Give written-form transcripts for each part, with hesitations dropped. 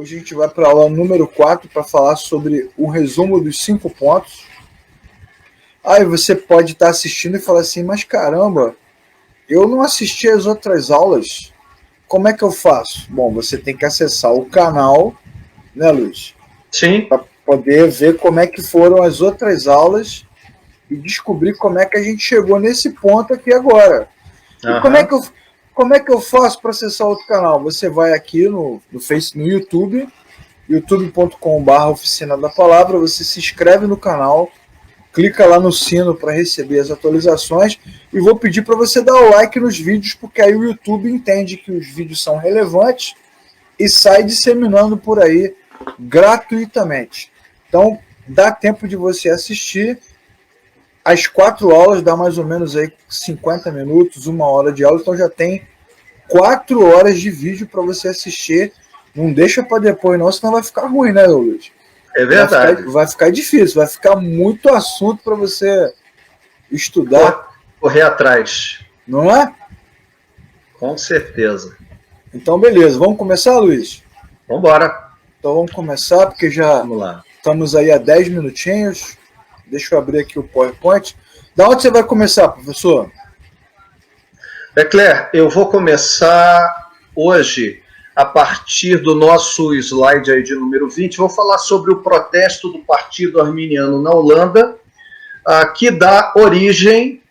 Hoje a gente vai para a aula número 4 para falar sobre o resumo dos 5 pontos. Aí você pode estar assistindo e falar assim, mas caramba, eu não assisti as outras aulas. Como é que eu faço? Bom, você tem que acessar o canal, né, Luiz? Sim. Para poder ver como é que foram as outras aulas e descobrir como é que a gente chegou nesse ponto aqui agora. E como é que eu faço para acessar outro canal? Você vai aqui no YouTube, youtube.com/oficina da palavra, você se inscreve no canal, clica lá no sino para receber as atualizações e vou pedir para você dar o like nos vídeos, porque aí o YouTube entende que os vídeos são relevantes e sai disseminando por aí gratuitamente. Então, dá tempo de você assistir. As 4 aulas dá mais ou menos aí 50 minutos, 1 hora de aula, então já tem 4 horas de vídeo para você assistir. Não deixa para depois não, senão vai ficar ruim, né, Luiz? É verdade. Vai ficar difícil, vai ficar muito assunto para você estudar. Correr atrás. Não é? Com certeza. Então, beleza. Vamos começar, Luiz? Vamos embora. Então vamos começar, porque já estamos aí a 10 minutinhos. Deixa eu abrir aqui o PowerPoint. Da onde você vai começar, professor? Leclerc, eu vou começar hoje, a partir do nosso slide aí de número 20, vou falar sobre o protesto do Partido Arminiano na Holanda, que dá origem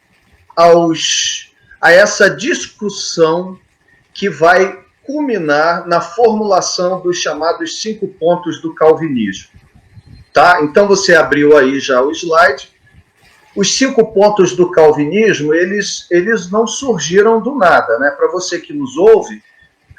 a essa discussão que vai culminar na formulação dos chamados 5 pontos do calvinismo. Tá? Então você abriu aí já o slide. Os 5 pontos do calvinismo, eles não surgiram do nada, né? Para você que nos ouve,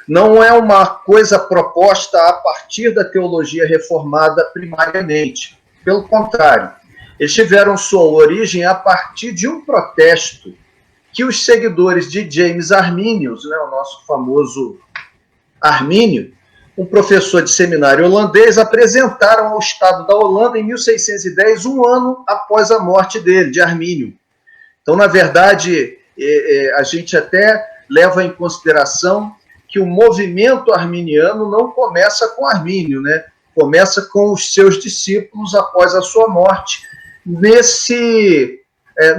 não é uma coisa proposta a partir da teologia reformada primariamente. Pelo contrário, eles tiveram sua origem a partir de um protesto que os seguidores de James Arminius, né, o nosso famoso Armínio, um professor de seminário holandês, apresentaram ao Estado da Holanda em 1610, um ano após a morte dele, de Armínio. Então, na verdade, a gente até leva em consideração que o movimento arminiano não começa com Armínio, né? Começa com os seus discípulos após a sua morte,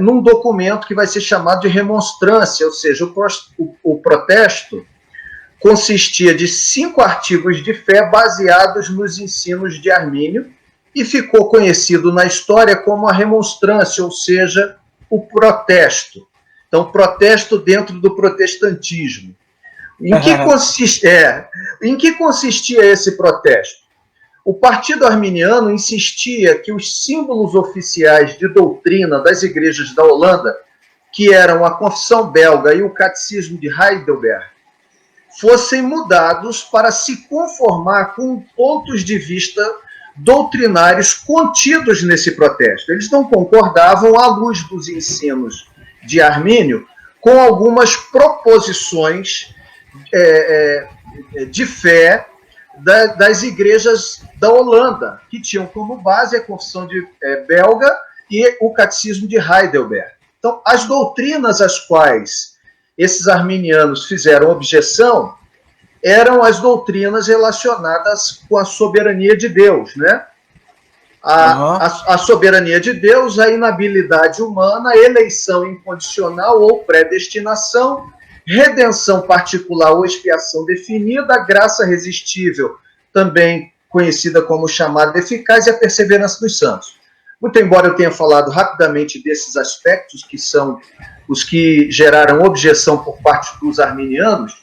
num documento que vai ser chamado de remonstrância, ou seja, o protesto consistia de 5 artigos de fé baseados nos ensinos de Armínio e ficou conhecido na história como a remonstrância, ou seja, o protesto. Então, protesto dentro do protestantismo. Em que consistia esse protesto? O Partido Arminiano insistia que os símbolos oficiais de doutrina das igrejas da Holanda, que eram a Confissão Belga e o Catecismo de Heidelberg, fossem mudados para se conformar com pontos de vista doutrinários contidos nesse protesto. Eles não concordavam, à luz dos ensinos de Armínio, com algumas proposições de fé das igrejas da Holanda, que tinham como base a Confissão Belga e o Catecismo de Heidelberg. Então, as doutrinas às quais esses arminianos fizeram objeção eram as doutrinas relacionadas com a soberania de Deus, né? A soberania de Deus, a inabilidade humana, a eleição incondicional ou predestinação, redenção particular ou expiação definida, a graça resistível, também conhecida como chamada eficaz, e a perseverança dos santos. Muito embora eu tenha falado rapidamente desses aspectos, que são os que geraram objeção por parte dos arminianos,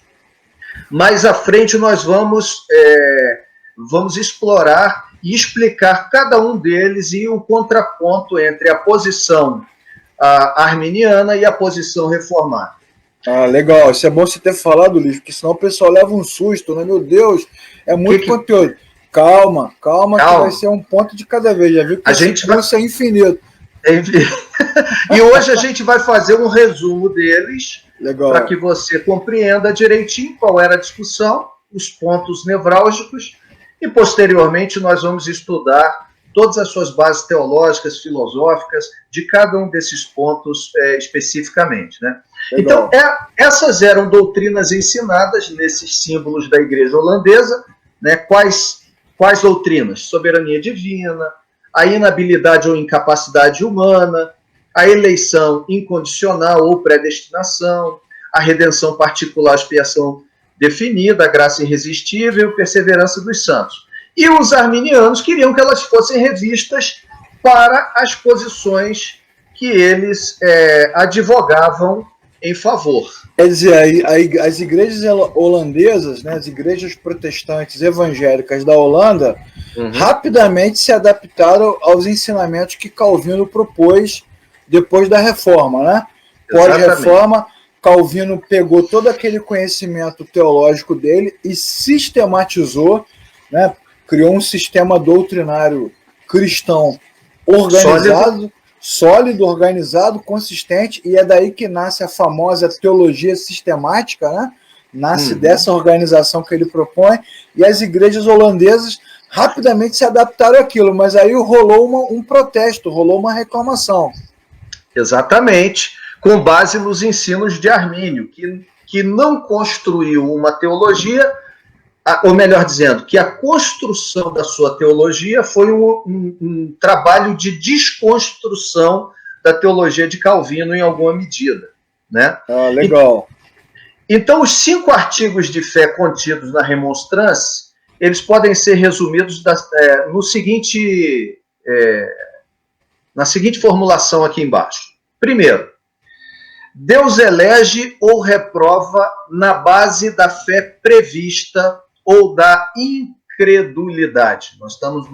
mais à frente nós vamos explorar e explicar cada um deles e o contraponto entre a posição arminiana e a posição reformada. Legal. Isso é bom você ter falado, Luiz, porque senão o pessoal leva um susto, né? Meu Deus, é muito conteúdo. Calma, que vai ser um ponto de cada vez. Já viu que a gente vai ser infinito. E hoje a gente vai fazer um resumo deles, para que você compreenda direitinho qual era a discussão, os pontos nevrálgicos, e posteriormente nós vamos estudar todas as suas bases teológicas, filosóficas, de cada um desses pontos especificamente, né? Então, essas eram doutrinas ensinadas nesses símbolos da igreja holandesa, né, quais Quais doutrinas? Soberania divina, a inabilidade ou incapacidade humana, a eleição incondicional ou predestinação, a redenção particular, expiação definida, a graça irresistível, perseverança dos santos. E os arminianos queriam que elas fossem revistas para as posições que eles advogavam em favor. Quer dizer, as igrejas holandesas, né, as igrejas protestantes evangélicas da Holanda, rapidamente se adaptaram aos ensinamentos que Calvino propôs depois da reforma, né? Pós-reforma, Calvino pegou todo aquele conhecimento teológico dele e sistematizou, né? Criou um sistema doutrinário cristão organizado, sólido, organizado, consistente, e é daí que nasce a famosa teologia sistemática, né? Nasce dessa organização que ele propõe, e as igrejas holandesas rapidamente se adaptaram àquilo, mas aí rolou um protesto, rolou uma reclamação. Exatamente, com base nos ensinos de Armínio, que não construiu uma teologia, ou melhor dizendo, que a construção da sua teologia foi um trabalho de desconstrução da teologia de Calvino em alguma medida, né? Ah, legal. Então, os 5 artigos de fé contidos na Remonstrance, eles podem ser resumidos na seguinte formulação aqui embaixo. Primeiro, Deus elege ou reprova na base da fé prevista ou da incredulidade. Nós estamos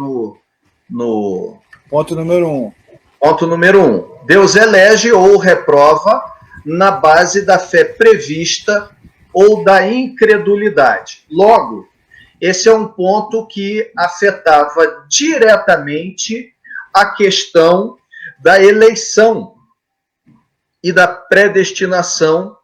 no ponto número 1. Ponto número 1. Deus elege ou reprova na base da fé prevista ou da incredulidade. Logo, esse é um ponto que afetava diretamente a questão da eleição e da predestinação,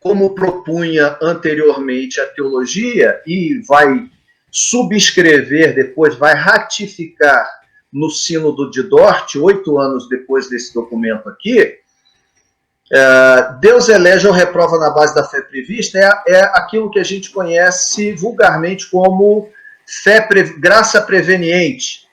como propunha anteriormente a teologia, e vai subscrever depois, vai ratificar no Sínodo de Dort, 8 anos depois desse documento aqui. Deus elege ou reprova na base da fé prevista, é aquilo que a gente conhece vulgarmente como graça preveniente,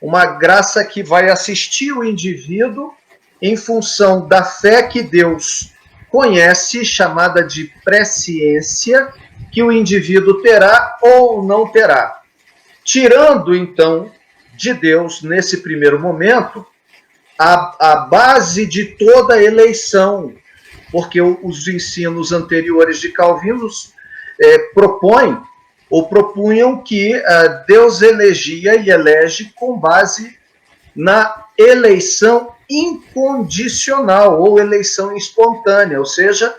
uma graça que vai assistir o indivíduo em função da fé que Deus conhece, chamada de presciência, que o indivíduo terá ou não terá. Tirando, então, de Deus, nesse primeiro momento, a base de toda a eleição, porque os ensinos anteriores de Calvino propunham que Deus elegia e elege com base na eleição incondicional ou eleição espontânea, ou seja,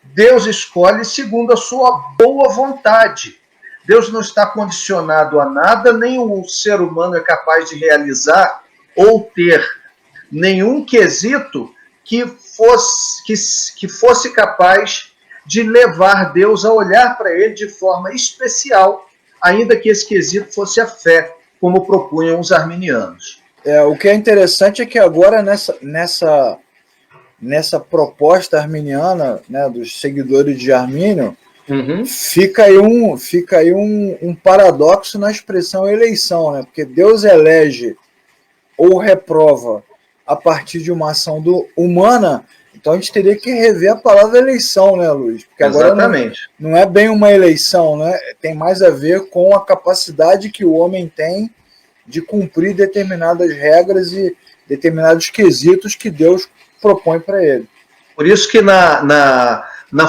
Deus escolhe segundo a sua boa vontade. Deus não está condicionado a nada, nem o ser humano é capaz de realizar ou ter nenhum quesito que fosse capaz de levar Deus a olhar para ele de forma especial, ainda que esse quesito fosse a fé, como propunham os arminianos. O que é interessante é que agora nessa proposta arminiana, né, dos seguidores de Armínio, fica aí um paradoxo na expressão eleição, né? Porque Deus elege ou reprova a partir de uma ação humana, então a gente teria que rever a palavra eleição, né, Luiz? Porque agora não é bem uma eleição, né? Tem mais a ver com a capacidade que o homem tem de cumprir determinadas regras e determinados quesitos que Deus propõe para ele. Por isso que na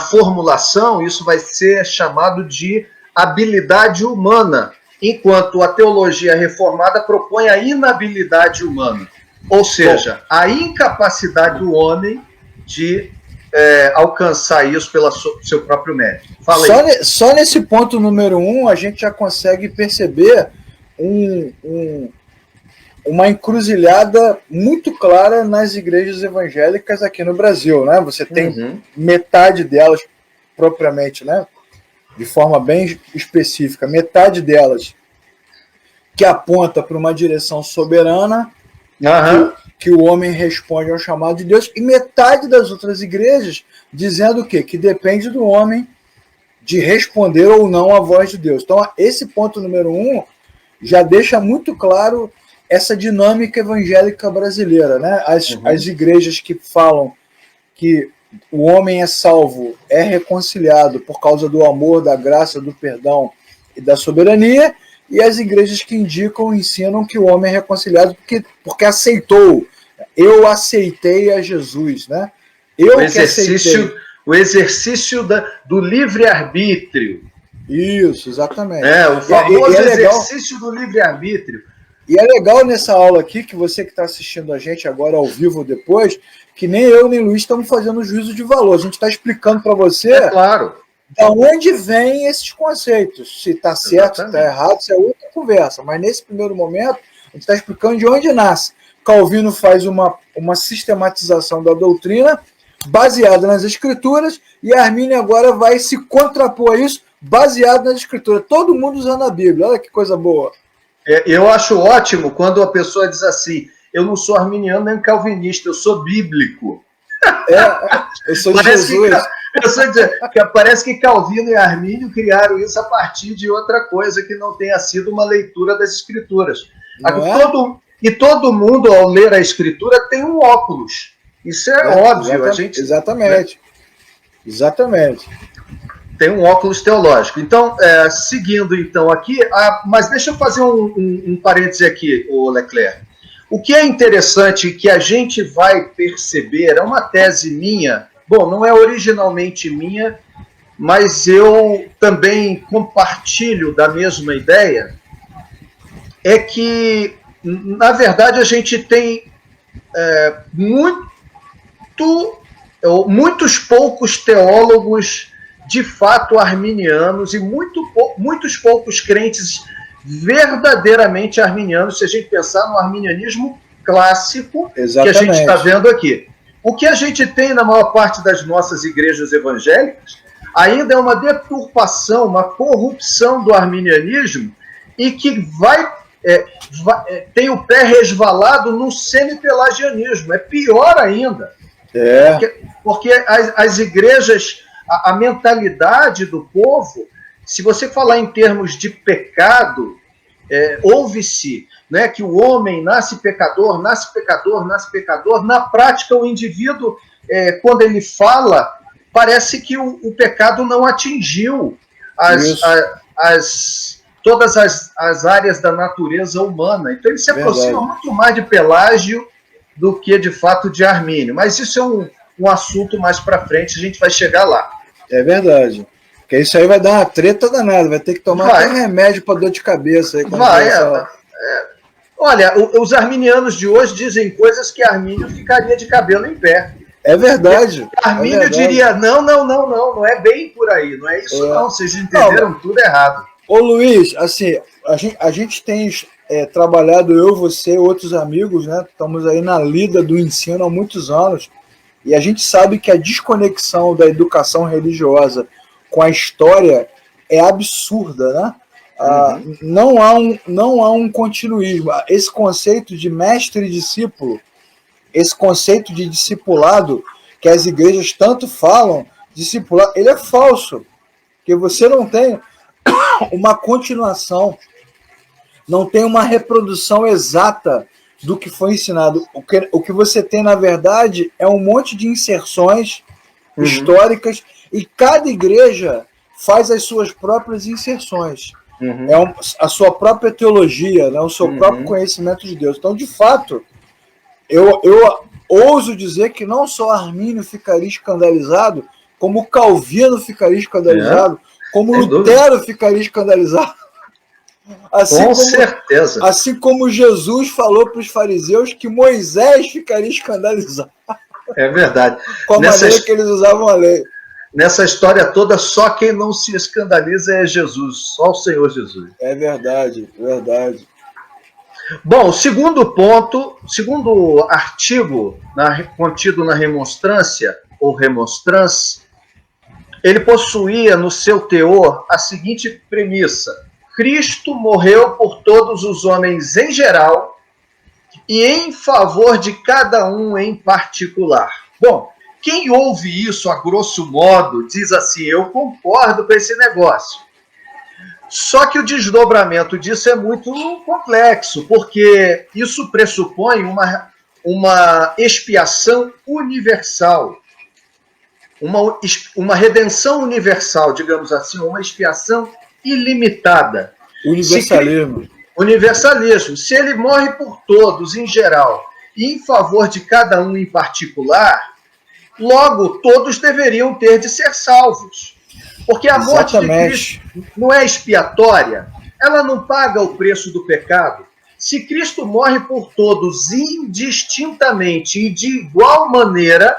formulação isso vai ser chamado de habilidade humana, enquanto a teologia reformada propõe a inabilidade humana, ou seja, a incapacidade do homem de alcançar isso pelo seu próprio mérito. Fala aí. Só nesse ponto número 1 a gente já consegue perceber uma encruzilhada muito clara nas igrejas evangélicas aqui no Brasil, né? Você tem metade delas propriamente, né? De forma bem específica, metade delas que aponta para uma direção soberana, que o homem responde ao chamado de Deus, e metade das outras igrejas dizendo o quê? Que depende do homem de responder ou não à voz de Deus. Então, esse ponto número 1 já deixa muito claro essa dinâmica evangélica brasileira, né? As igrejas que falam que o homem é salvo, é reconciliado por causa do amor, da graça, do perdão e da soberania, e as igrejas que ensinam que o homem é reconciliado porque aceitou. Eu aceitei a Jesus, né? O exercício do livre-arbítrio. Isso, exatamente. O famoso exercício do livre-arbítrio. E é legal nessa aula aqui, que você que está assistindo a gente agora ao vivo ou depois, que nem eu nem Luiz estamos fazendo juízo de valor. A gente está explicando para você claro, da onde vêm esses conceitos. Se está certo, se está errado, isso é outra conversa. Mas nesse primeiro momento, a gente está explicando de onde nasce. Calvino faz uma sistematização da doutrina baseada nas escrituras, e Armínio agora vai se contrapor a isso baseado nas escrituras. Todo mundo usando a Bíblia. Olha que coisa boa. Eu acho ótimo quando a pessoa diz assim: eu não sou arminiano nem calvinista, eu sou bíblico. Eu sou de Jesus. Parece que Calvino e Armínio criaram isso a partir de outra coisa que não tenha sido uma leitura das escrituras. Todo mundo, ao ler a escritura, tem um óculos. Isso é óbvio. Exatamente. Tem um óculos teológico. Então, seguindo então aqui, mas deixa eu fazer um parêntese aqui, Leclerc. O que é interessante que a gente vai perceber, é uma tese minha, não é originalmente minha, mas eu também compartilho da mesma ideia, é que, na verdade, a gente tem muitos poucos teólogos de fato arminianos e muitos poucos crentes verdadeiramente arminianos, se a gente pensar no arminianismo clássico. Exatamente. Que a gente está vendo aqui. O que a gente tem na maior parte das nossas igrejas evangélicas ainda é uma deturpação, uma corrupção do arminianismo, e que tem o pé resvalado no semi-pelagianismo. É pior ainda. Porque as igrejas, a mentalidade do povo, se você falar em termos de pecado, ouve-se, né, que o homem nasce pecador. Na prática, o indivíduo, quando ele fala, parece que o pecado não atingiu todas as áreas da natureza humana. Então, ele se aproxima muito mais de Pelágio do que, de fato, de Armínio. Mas isso é um assunto mais para frente, a gente vai chegar lá. É verdade. Porque isso aí vai dar uma treta danada, vai ter que tomar até remédio para dor de cabeça. Aí, Olha, os arminianos de hoje dizem coisas que Armínio ficaria de cabelo em pé. É verdade. Armínio diria, não é bem por aí, não é isso não, vocês entenderam tudo errado. Ô Luiz, assim, a gente tem trabalhado, eu, você, outros amigos, né? Estamos aí na lida do ensino há muitos anos, e a gente sabe que a desconexão da educação religiosa com a história é absurda, né? Não há um continuismo. Esse conceito de mestre e discípulo, esse conceito de discipulado que as igrejas tanto falam, discipulado, ele é falso, porque você não tem uma continuação, não tem uma reprodução exata do que foi ensinado. O que você tem, na verdade, é um monte de inserções históricas, e cada igreja faz as suas próprias inserções. A sua própria teologia, né? O seu próprio conhecimento de Deus. Então, de fato, eu ouso dizer que não só Armínio ficaria escandalizado, como Calvino ficaria escandalizado, como Lutero ficaria escandalizado. Com certeza. Assim como Jesus falou para os fariseus que Moisés ficaria escandalizado. É verdade. Com a maneira que eles usavam a lei. Nessa história toda, só quem não se escandaliza é Jesus, só o Senhor Jesus. É verdade, verdade. Bom, segundo artigo contido na Remonstrância, ou Remonstrance, ele possuía no seu teor a seguinte premissa: Cristo morreu por todos os homens em geral e em favor de cada um em particular. Bom, quem ouve isso a grosso modo diz assim: eu concordo com esse negócio. Só que o desdobramento disso é muito complexo, porque isso pressupõe uma expiação universal, uma redenção universal, digamos assim, uma expiação ilimitada. Universalismo. Universalismo. Se ele morre por todos, em geral, e em favor de cada um em particular, logo todos deveriam ter de ser salvos. Porque a morte de Cristo não é expiatória, ela não paga o preço do pecado. Se Cristo morre por todos indistintamente e de igual maneira,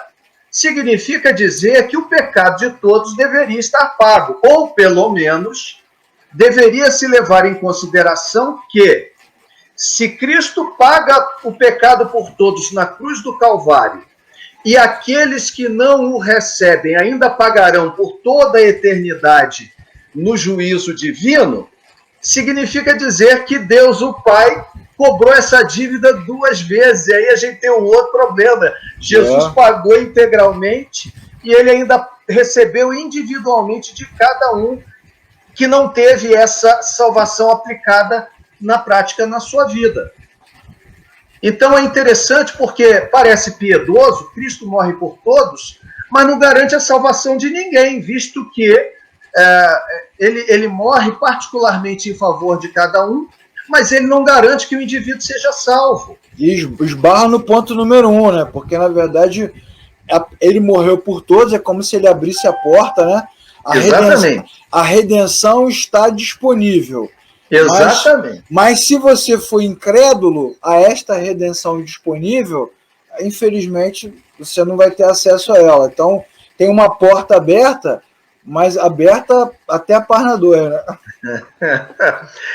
significa dizer que o pecado de todos deveria estar pago, ou pelo menos deveria se levar em consideração que, se Cristo paga o pecado por todos na cruz do Calvário, e aqueles que não o recebem ainda pagarão por toda a eternidade no juízo divino, significa dizer que Deus, o Pai, cobrou essa dívida 2 vezes. E aí a gente tem um outro problema. Jesus pagou integralmente e ele ainda recebeu individualmente de cada um que não teve essa salvação aplicada na prática na sua vida. Então é interessante porque parece piedoso, Cristo morre por todos, mas não garante a salvação de ninguém, visto que ele morre particularmente em favor de cada um, mas ele não garante que o indivíduo seja salvo. E esbarra no ponto número 1, né? Porque, na verdade, ele morreu por todos, é como se ele abrisse a porta, né? A redenção está disponível. Exatamente. Mas se você for incrédulo a esta redenção disponível, infelizmente você não vai ter acesso a ela. Então tem uma porta aberta, mas aberta até a parnadora, né?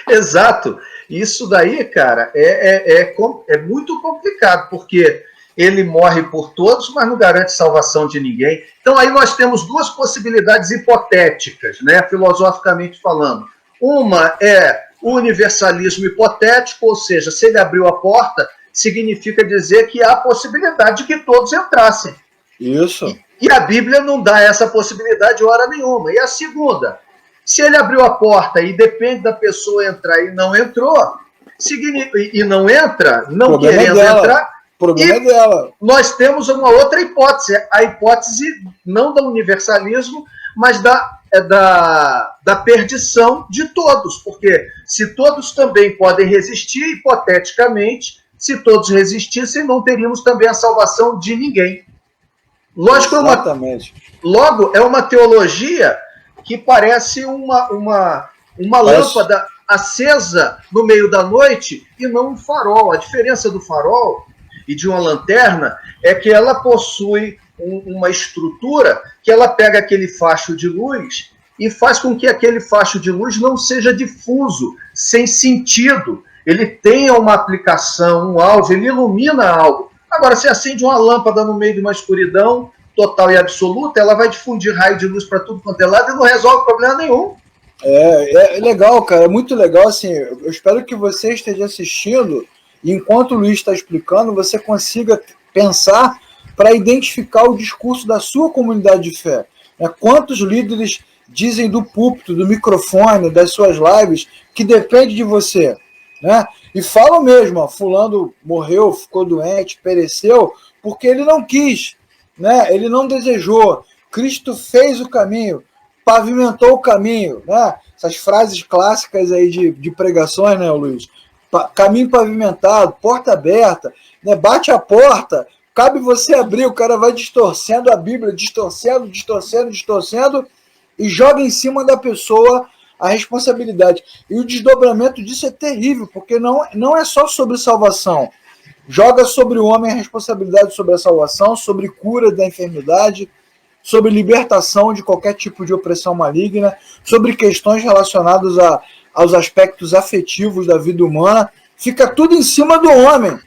Exato. Isso daí, cara, é muito complicado, porque ele morre por todos, mas não garante salvação de ninguém. Então aí nós temos 2 possibilidades hipotéticas, né, filosoficamente falando. Uma é o universalismo hipotético, ou seja, se ele abriu a porta, significa dizer que há a possibilidade de que todos entrassem. Isso. E a Bíblia não dá essa possibilidade hora nenhuma. E a segunda, se ele abriu a porta e depende da pessoa entrar e não entrou, e não entra, não querendo entrar, o problema é dela. Nós temos uma outra hipótese, a hipótese não do universalismo, mas da perdição de todos, porque se todos também podem resistir, hipoteticamente, se todos resistissem, não teríamos também a salvação de ninguém. Lógico, logo, é uma teologia que parece uma lâmpada acesa no meio da noite e não um farol. A diferença do farol e de uma lanterna é que ela possui uma estrutura que ela pega aquele facho de luz e faz com que aquele facho de luz não seja difuso, sem sentido. Ele tenha uma aplicação, um alvo, ele ilumina algo. Agora, se acende uma lâmpada no meio de uma escuridão total e absoluta, ela vai difundir raio de luz para tudo quanto é lado e não resolve problema nenhum. É legal, cara, é muito legal. Assim, eu espero que você esteja assistindo e enquanto o Luiz está explicando, você consiga pensar para identificar o discurso da sua comunidade de fé. Quantos líderes dizem do púlpito, do microfone, das suas lives, que depende de você, né? E falam mesmo, fulano morreu, ficou doente, pereceu, porque ele não quis, né? Ele não desejou. Cristo fez o caminho, pavimentou o caminho, né? Essas frases clássicas aí de pregações, né, Luiz? Caminho pavimentado, porta aberta, né? Bate a porta, cabe você abrir, o cara vai distorcendo a Bíblia, distorcendo, e joga em cima da pessoa a responsabilidade. E o desdobramento disso é terrível, porque não é só sobre salvação. Joga sobre o homem a responsabilidade sobre a salvação, sobre cura da enfermidade, sobre libertação de qualquer tipo de opressão maligna, sobre questões relacionadas aos aspectos afetivos da vida humana. Fica tudo em cima do homem.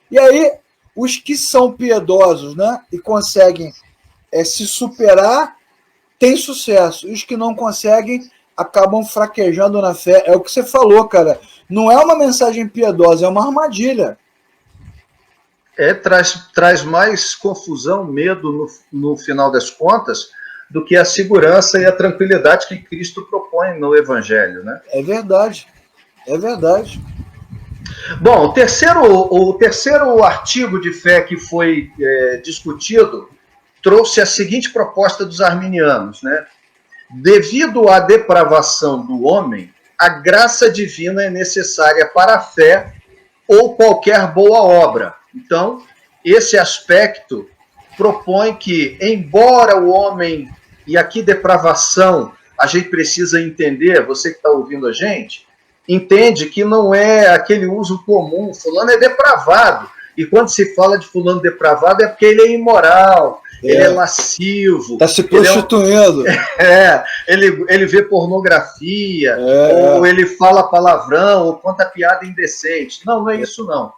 E aí, os que são piedosos, né, e conseguem se superar, têm sucesso. E os que não conseguem acabam fraquejando na fé. É o que você falou, cara. Não é uma mensagem piedosa, é uma armadilha. Traz mais confusão, medo no final das contas, do que a segurança e a tranquilidade que Cristo propõe no Evangelho, né? É verdade. É verdade. Bom, o terceiro artigo de fé que foi discutido trouxe a seguinte proposta dos arminianos, né? Devido à depravação do homem, a graça divina é necessária para a fé ou qualquer boa obra. Então, esse aspecto propõe que, embora o homem, e aqui depravação, a gente precisa entender, você que está ouvindo a gente, entende que não é aquele uso comum, fulano é depravado. E quando se fala de fulano depravado é porque ele é imoral, ele é lascivo. Está se prostituindo. Ele vê pornografia, ou ele fala palavrão, ou conta piada indecente. Não, não é isso não.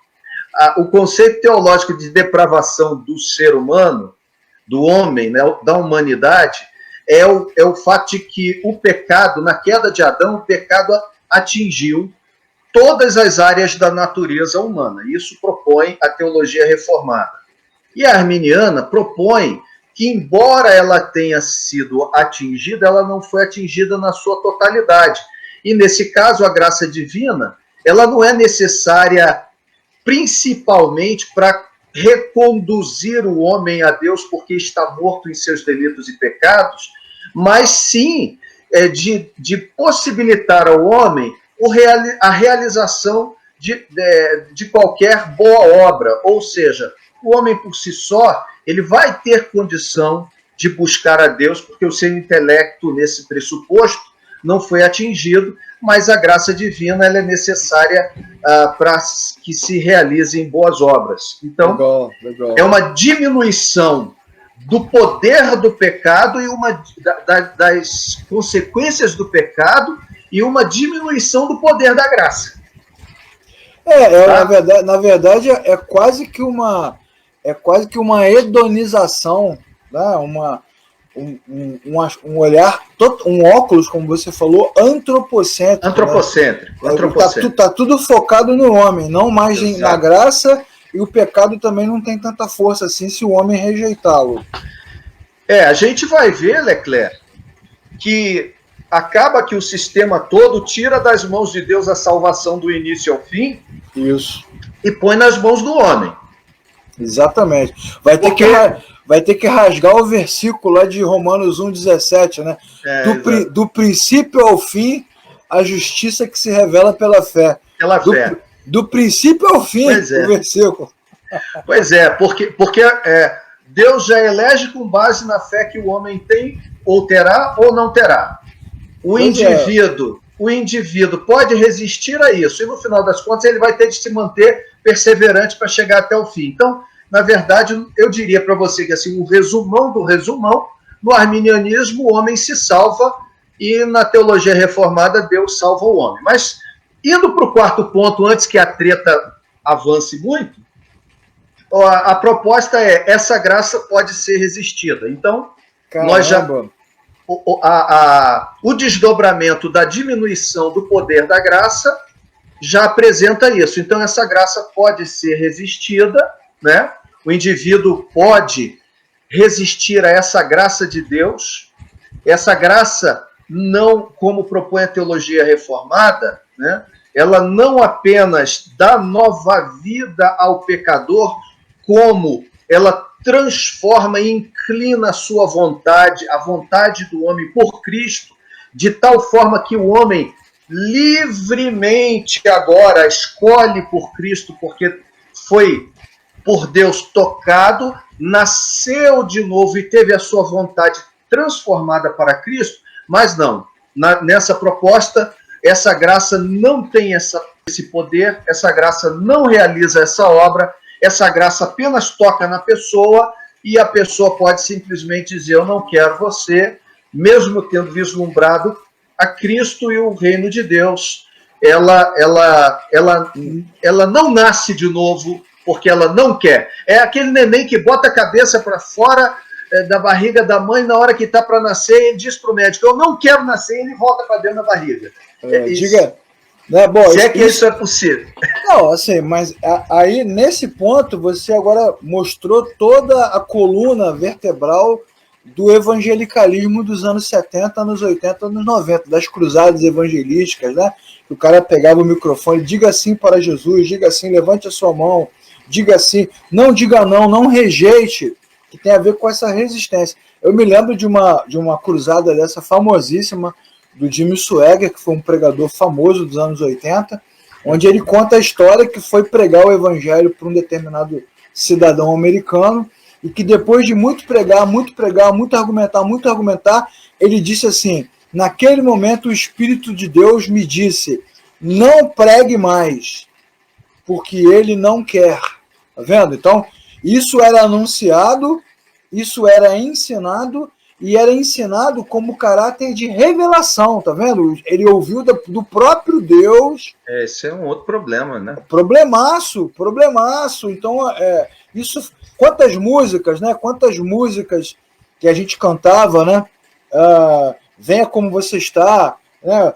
O conceito teológico de depravação do ser humano, do homem, né, da humanidade, é o fato de que o pecado, na queda de Adão, o pecado atingiu todas as áreas da natureza humana. Isso propõe a teologia reformada. E a arminiana propõe que, embora ela tenha sido atingida, ela não foi atingida na sua totalidade. E, nesse caso, a graça divina, ela não é necessária principalmente para reconduzir o homem a Deus porque está morto em seus delitos e pecados, mas sim de possibilitar ao homem a realização de qualquer boa obra. Ou seja, o homem por si só, ele vai ter condição de buscar a Deus, porque o seu intelecto, nesse pressuposto, não foi atingido, mas a graça divina ela é necessária para que se realizem boas obras. Então, legal. É uma diminuição do poder do pecado e das consequências do pecado e uma diminuição do poder da graça. Tá? Na verdade é quase que uma hedonização, né? Um olhar, um óculos, como você falou, antropocêntrico. Antropocêntrico. Tá tudo focado no homem, não mais na graça, e o pecado também não tem tanta força assim se o homem rejeitá-lo. A gente vai ver, Leclerc, que acaba que o sistema todo tira das mãos de Deus a salvação do início ao fim. Isso. E põe nas mãos do homem. Exatamente. Vai ter que rasgar o versículo lá de Romanos 1,17, né? Do princípio ao fim, a justiça que se revela pela fé. Do princípio ao fim, o versículo. Pois é, porque Deus já elege com base na fé que o homem tem, ou terá, ou não terá. O indivíduo pode resistir a isso, e no final das contas ele vai ter de se manter perseverante para chegar até o fim. Então, na verdade, eu diria para você que assim, o resumão do resumão, no arminianismo o homem se salva e na teologia reformada Deus salva o homem. Mas, indo para o quarto ponto, antes que a treta avance muito, a proposta é, essa graça pode ser resistida. Então, nós já... O desdobramento da diminuição do poder da graça já apresenta isso. Então, essa graça pode ser resistida, né? O indivíduo pode resistir a essa graça de Deus. Essa graça não, como propõe a teologia reformada, né? Ela não apenas dá nova vida ao pecador, como ela transforma e inclina a sua vontade, a vontade do homem por Cristo, de tal forma que o homem livremente agora escolhe por Cristo, porque foi por Deus tocado, nasceu de novo e teve a sua vontade transformada para Cristo, mas não, nessa proposta, essa graça não tem esse poder, essa graça não realiza essa obra, essa graça apenas toca na pessoa e a pessoa pode simplesmente dizer, eu não quero você, mesmo tendo vislumbrado a Cristo e o reino de Deus. Ela não nasce de novo porque ela não quer. É aquele neném que bota a cabeça para fora da barriga da mãe na hora que está para nascer, ele diz para o médico, eu não quero nascer, e ele volta para dentro da barriga. Diga... Né, bom, se é que isso é possível. Não, assim, mas aí nesse ponto você agora mostrou toda a coluna vertebral do evangelicalismo dos anos 70, anos 80, anos 90, das cruzadas evangelísticas, né? O cara pegava o microfone, diga sim para Jesus, diga sim, levante a sua mão, diga sim, não diga não, não rejeite, que tem a ver com essa resistência. Eu me lembro de uma cruzada dessa famosíssima, do Jimmy Swaggart, que foi um pregador famoso dos anos 80, onde ele conta a história que foi pregar o evangelho para um determinado cidadão americano, e que depois de muito pregar, muito argumentar, ele disse assim: naquele momento o Espírito de Deus me disse, não pregue mais, porque ele não quer. Tá vendo? Então, isso era anunciado, isso era ensinado, e era ensinado como caráter de revelação, tá vendo? Ele ouviu do próprio Deus. Esse é um outro problema, né? Problemaço. Então, isso, quantas músicas, né? Quantas músicas que a gente cantava, né? Venha como você está, né?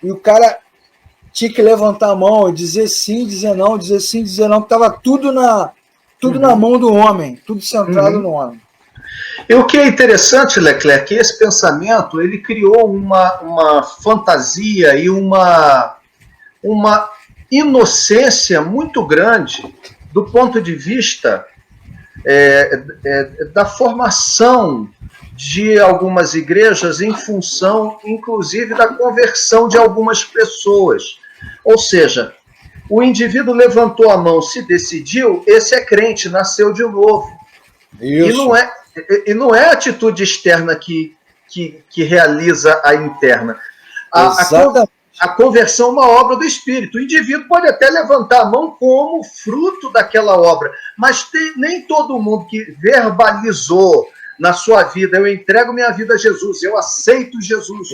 E o cara tinha que levantar a mão e dizer sim, dizer não, dizer sim, dizer não, que estava tudo na mão do homem, tudo centrado no homem. E o que é interessante, Leclerc, que esse pensamento ele criou uma fantasia e uma inocência muito grande do ponto de vista da formação de algumas igrejas em função, inclusive, da conversão de algumas pessoas. Ou seja, o indivíduo levantou a mão, se decidiu, esse é crente, nasceu de novo. Isso. E não é a atitude externa que realiza a interna. A conversão é uma obra do Espírito. O indivíduo pode até levantar a mão como fruto daquela obra, mas nem todo mundo que verbalizou na sua vida, eu entrego minha vida a Jesus, eu aceito Jesus,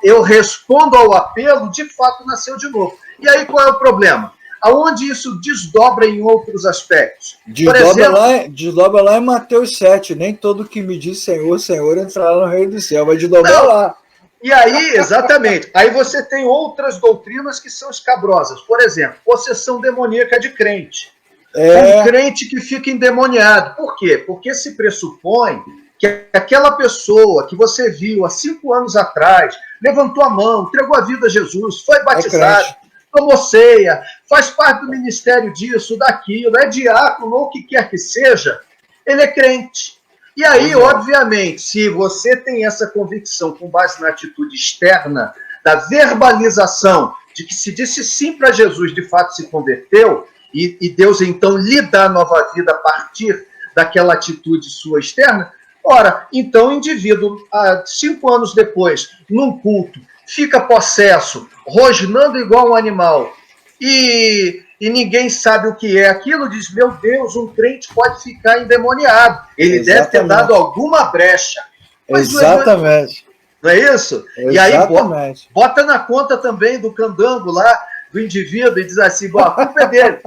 eu respondo ao apelo, de fato nasceu de novo. E aí qual é o problema? Aonde isso desdobra em outros aspectos? Desdobra lá em Mateus 7, nem todo que me diz Senhor, Senhor entrará no reino do céu, vai desdobrar lá. E aí, exatamente, aí você tem outras doutrinas que são escabrosas. Por exemplo, possessão demoníaca de crente. Um crente que fica endemoniado. Por quê? Porque se pressupõe que aquela pessoa que você viu há 5 anos atrás, levantou a mão, entregou a vida a Jesus, foi batizado, tomou ceia, faz parte do ministério disso, daquilo, é diácono ou o que quer que seja, ele é crente. E aí, obviamente, se você tem essa convicção com base na atitude externa, da verbalização, de que se disse sim para Jesus, de fato se converteu, e Deus então lhe dá nova vida a partir daquela atitude sua externa, ora, então o indivíduo, 5 anos depois, num culto, fica possesso, rosnando igual um animal, e ninguém sabe o que é aquilo, diz, meu Deus, um crente pode ficar endemoniado. Ele deve ter dado alguma brecha. Mas exatamente. Não é isso? Exatamente. E aí bota na conta também do candango lá, do indivíduo, e diz assim, bom, a culpa é dele.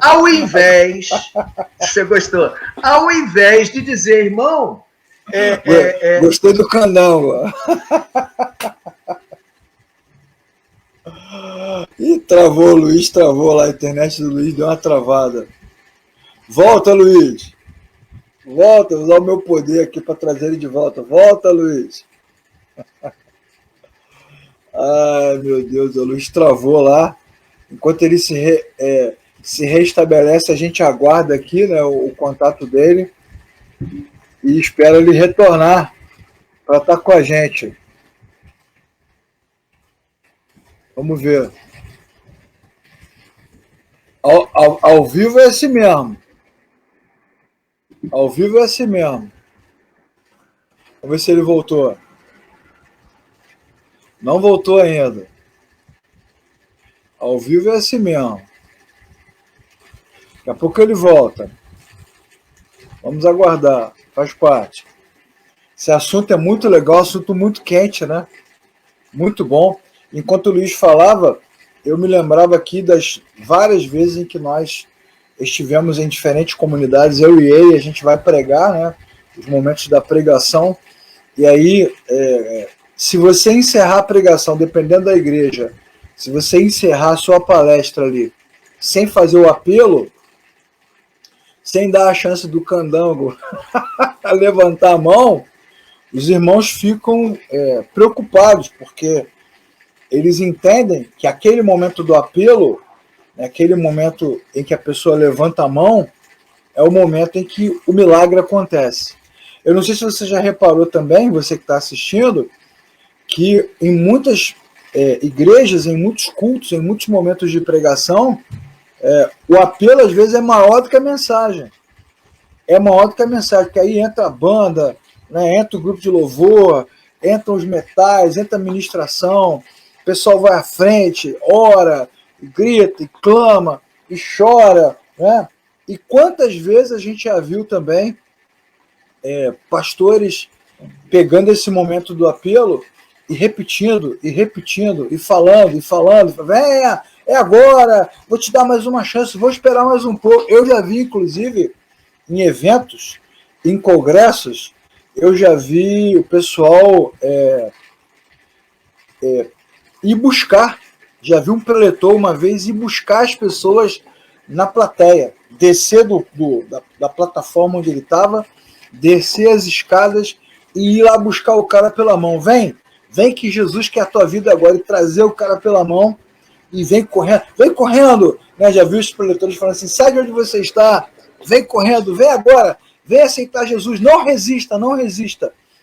Ao invés, você gostou? Ao invés de dizer, irmão... Gostei do candango. Ih, travou o Luiz, travou lá, a internet do Luiz deu uma travada. Volta, Luiz. Volta, vou usar o meu poder aqui para trazer ele de volta. Volta, Luiz. Ai, meu Deus, o Luiz travou lá. Enquanto ele se restabelece, a gente aguarda aqui, né, o contato dele e espera ele retornar para estar com a gente. Vamos ver. Ao vivo é assim mesmo. Ao vivo é assim mesmo. Vamos ver se ele voltou. Não voltou ainda. Ao vivo é assim mesmo. Daqui a pouco ele volta. Vamos aguardar. Faz parte. Esse assunto é muito legal, assunto muito quente, né? Muito bom. Enquanto o Luiz falava, eu me lembrava aqui das várias vezes em que nós estivemos em diferentes comunidades, eu e ele, a gente vai pregar, né? Os momentos da pregação. E aí, se você encerrar a pregação, dependendo da igreja, se você encerrar a sua palestra ali sem fazer o apelo, sem dar a chance do candango a levantar a mão, os irmãos ficam preocupados, porque eles entendem que aquele momento do apelo, aquele momento em que a pessoa levanta a mão, é o momento em que o milagre acontece. Eu não sei se você já reparou também, você que está assistindo, que em muitas igrejas, em muitos cultos, em muitos momentos de pregação, o apelo às vezes é maior do que a mensagem. É maior do que a mensagem, porque aí entra a banda, né, entra o grupo de louvor, entram os metais, entra a ministração, o pessoal vai à frente, ora, e grita, e clama, e chora, né? E quantas vezes a gente já viu também pastores pegando esse momento do apelo e repetindo, e falando, venha, é agora, vou te dar mais uma chance, vou esperar mais um pouco. Eu já vi, inclusive, em eventos, em congressos, eu já vi o pessoal ir buscar, já vi um preletor uma vez ir buscar as pessoas na plateia, descer da plataforma onde ele estava, descer as escadas e ir lá buscar o cara pela mão. Vem que Jesus quer a tua vida agora, e trazer o cara pela mão e vem correndo, né? Já viu os preletores falando assim, sai de onde você está, vem correndo, vem agora, vem aceitar Jesus, não resista.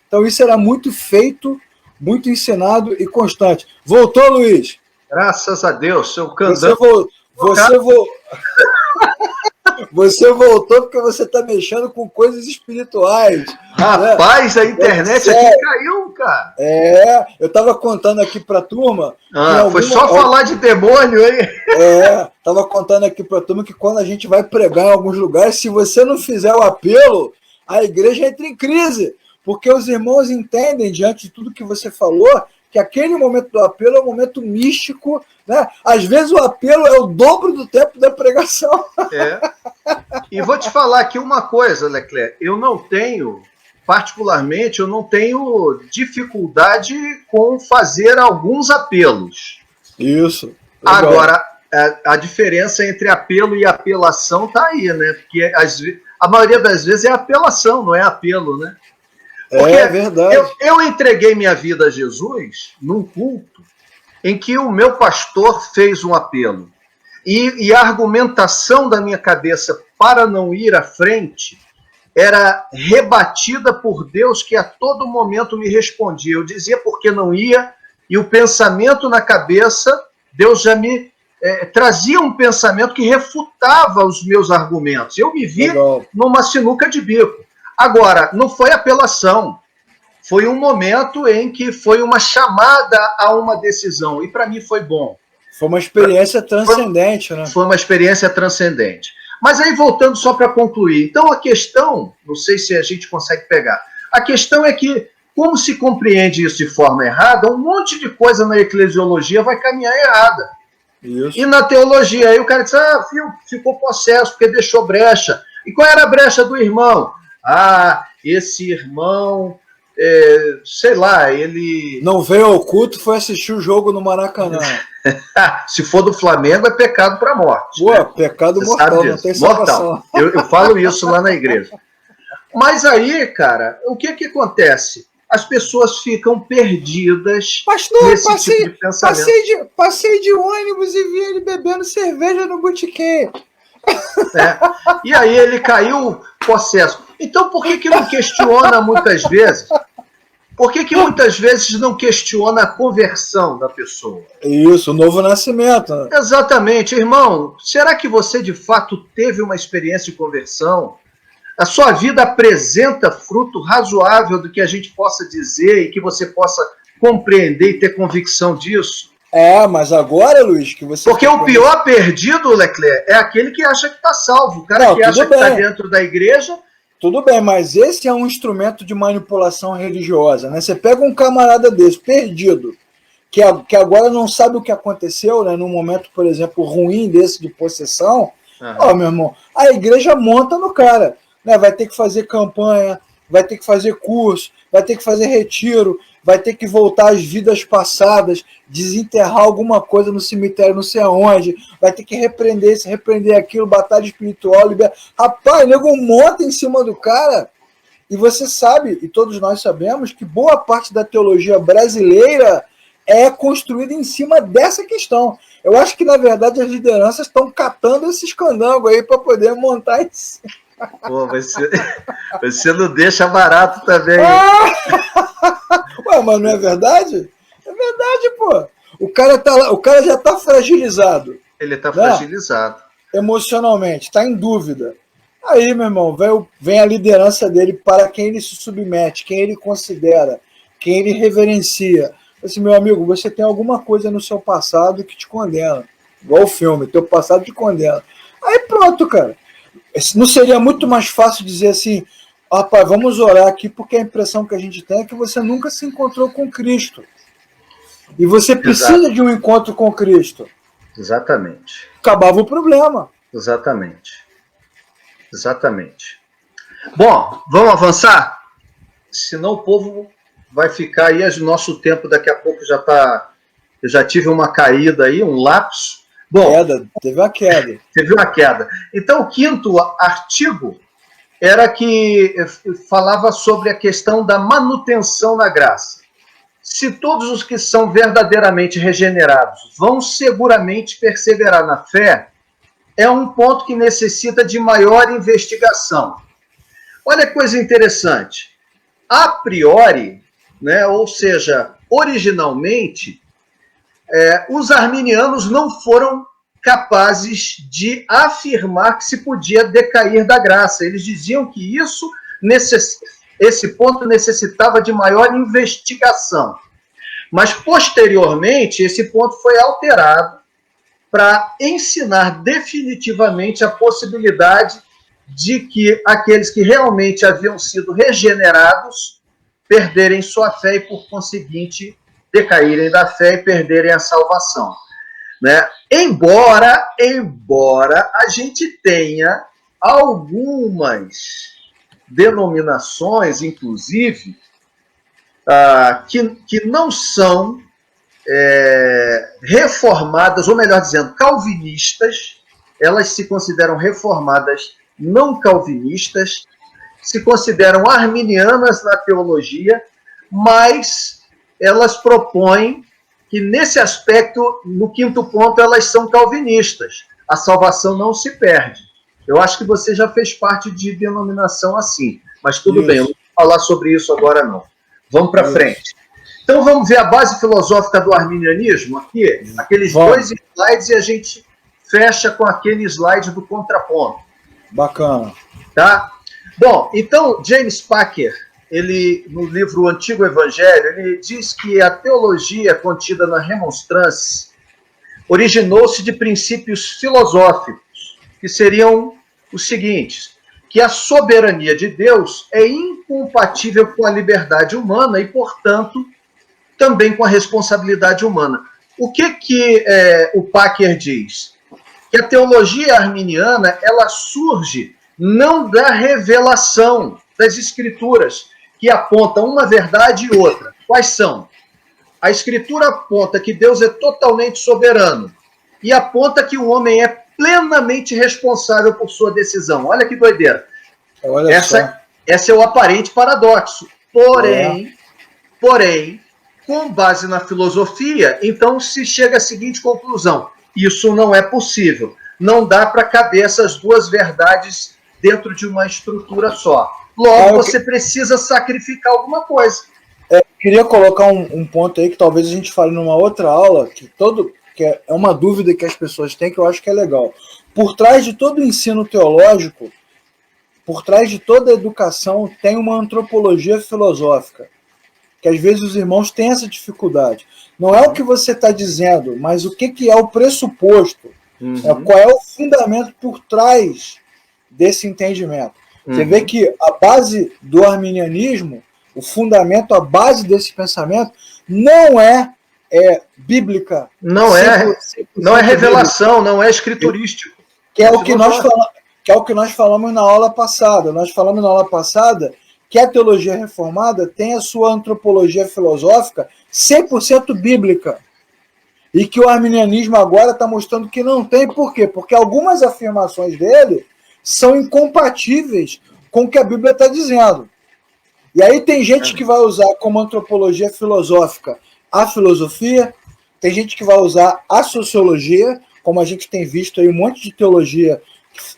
Então isso era muito feito, muito ensinado e constante. Voltou, Luiz? Graças a Deus, seu candango. Você voltou porque você está mexendo com coisas espirituais. Rapaz, né? A internet aqui caiu, cara. Eu estava contando aqui para a turma. Foi só falar de demônio, hein? Estava contando aqui para a turma que quando a gente vai pregar em alguns lugares, se você não fizer o apelo, a igreja entra em crise. Porque os irmãos entendem, diante de tudo que você falou, que aquele momento do apelo é um momento místico, né? Às vezes o apelo é o dobro do tempo da pregação. E vou te falar aqui uma coisa, Leclerc. Particularmente, eu não tenho dificuldade com fazer alguns apelos. Isso. Legal. Agora, a diferença entre apelo e apelação está aí, né? Porque a maioria das vezes é apelação, não é apelo, né? Porque é verdade. Eu entreguei minha vida a Jesus num culto em que o meu pastor fez um apelo. E a argumentação da minha cabeça para não ir à frente era rebatida por Deus, que a todo momento me respondia. Eu dizia por que não ia, e o pensamento na cabeça, Deus já me trazia um pensamento que refutava os meus argumentos. Eu me vi numa sinuca de bico. Agora, não foi apelação, foi um momento em que foi uma chamada a uma decisão, e para mim foi bom. Foi uma experiência transcendente, né? Foi uma experiência transcendente. Mas aí, voltando só para concluir, então a questão, não sei se a gente consegue pegar, a questão é que, como se compreende isso de forma errada, um monte de coisa na eclesiologia vai caminhar errada. Isso. E na teologia, aí o cara diz, ficou possesso porque deixou brecha. E qual era a brecha do irmão? Esse irmão, sei lá, ele... não veio ao culto, foi assistir o jogo no Maracanã. Se for do Flamengo, é pecado para a morte. Pô, né? Pecado mortal, não tem salvação. Eu falo isso lá na igreja. Mas aí, cara, o que acontece? As pessoas ficam perdidas nesse tipo de pensamento. Passei de ônibus e vi ele bebendo cerveja no botequim. E aí ele caiu possesso. Então por que não questiona muitas vezes? Por que muitas vezes não questiona a conversão da pessoa? Isso, o novo nascimento. Né? Exatamente. Irmão, será que você de fato teve uma experiência de conversão? A sua vida apresenta fruto razoável do que a gente possa dizer e que você possa compreender e ter convicção disso? Mas agora, Luiz, que você... Porque o pior perdido, Leclerc, é aquele que acha que está salvo. O cara que acha que está dentro da igreja... Tudo bem, mas esse é um instrumento de manipulação religiosa, né? Você pega um camarada desse, perdido, que agora não sabe o que aconteceu, né? Num momento, por exemplo, ruim desse de possessão, meu irmão, a igreja monta no cara, né? Vai ter que fazer campanha, vai ter que fazer curso, vai ter que fazer retiro, vai ter que voltar às vidas passadas, desenterrar alguma coisa no cemitério, não sei aonde, vai ter que repreender isso, repreender aquilo, batalha espiritual, Rapaz, nego monta em cima do cara, e você sabe, e todos nós sabemos, que boa parte da teologia brasileira é construída em cima dessa questão. Eu acho que, na verdade, as lideranças estão catando esses candangos aí para poder montar isso. Pô, você não deixa barato também. Ué, mas não é verdade? É verdade, pô. O cara já está fragilizado. Ele está fragilizado. Emocionalmente, está em dúvida. Aí, meu irmão, vem a liderança dele para quem ele se submete, quem ele considera, quem ele reverencia. Assim, meu amigo, você tem alguma coisa no seu passado que te condena. Igual o filme, teu passado te condena. Aí pronto, cara. Não seria muito mais fácil dizer assim, rapaz, vamos orar aqui, porque a impressão que a gente tem é que você nunca se encontrou com Cristo. E você precisa de um encontro com Cristo. Exatamente. Acabava o problema. Exatamente. Bom, vamos avançar? Senão o povo vai ficar aí, nosso tempo daqui a pouco já está... Eu já tive uma caída aí, um lapso. Bom, teve uma queda. Teve uma queda. Então, o quinto artigo era que falava sobre a questão da manutenção na graça. Se todos os que são verdadeiramente regenerados vão seguramente perseverar na fé, é um ponto que necessita de maior investigação. Olha que coisa interessante. A priori, né, ou seja, originalmente, os arminianos não foram capazes de afirmar que se podia decair da graça. Eles diziam que esse ponto necessitava de maior investigação. Mas, posteriormente, esse ponto foi alterado para ensinar definitivamente a possibilidade de que aqueles que realmente haviam sido regenerados perderem sua fé e, por conseguinte, decaírem da fé e perderem a salvação. Né? Embora a gente tenha algumas denominações, inclusive, que não são reformadas, ou melhor dizendo, calvinistas, elas se consideram reformadas não calvinistas, se consideram arminianas na teologia, mas elas propõem que nesse aspecto, no quinto ponto, elas são calvinistas. A salvação não se perde. Eu acho que você já fez parte de denominação assim, mas tudo bem, eu não vou falar sobre isso agora não. Vamos para frente. Então vamos ver a base filosófica do arminianismo aqui, aqueles dois slides, e a gente fecha com aquele slide do contraponto. Bacana. Tá? Bom, então James Packer, ele, no livro O Antigo Evangelho, ele diz que a teologia contida na Remonstrance originou-se de princípios filosóficos, que seriam os seguintes: que a soberania de Deus é incompatível com a liberdade humana e, portanto, também com a responsabilidade humana. O que o Packer diz? Que a teologia arminiana, ela surge não da revelação das Escrituras, que apontam uma verdade e outra. Quais são? A Escritura aponta que Deus é totalmente soberano e aponta que o homem é plenamente responsável por sua decisão. Olha que doideira. Esse é o aparente paradoxo. Porém, com base na filosofia, então se chega à seguinte conclusão: isso não é possível. Não dá para caber essas duas verdades dentro de uma estrutura só. Logo, você precisa sacrificar alguma coisa. Eu queria colocar um ponto aí que talvez a gente fale numa outra aula, que é uma dúvida que as pessoas têm, que eu acho que é legal. Por trás de todo o ensino teológico, por trás de toda a educação, tem uma antropologia filosófica, que às vezes os irmãos têm essa dificuldade. Não é o que você está dizendo, mas o que é o pressuposto, qual é o fundamento por trás desse entendimento. Você vê que a base do arminianismo, o fundamento, a base desse pensamento, não é bíblica. Não é revelação, bíblica. Não é escriturístico. Que é o que nós falamos na aula passada. Nós falamos na aula passada que a teologia reformada tem a sua antropologia filosófica 100% bíblica. E que o arminianismo agora está mostrando que não tem. Por quê? Porque algumas afirmações dele são incompatíveis com o que a Bíblia está dizendo. E aí tem gente que vai usar como antropologia filosófica a filosofia, tem gente que vai usar a sociologia, como a gente tem visto aí um monte de teologia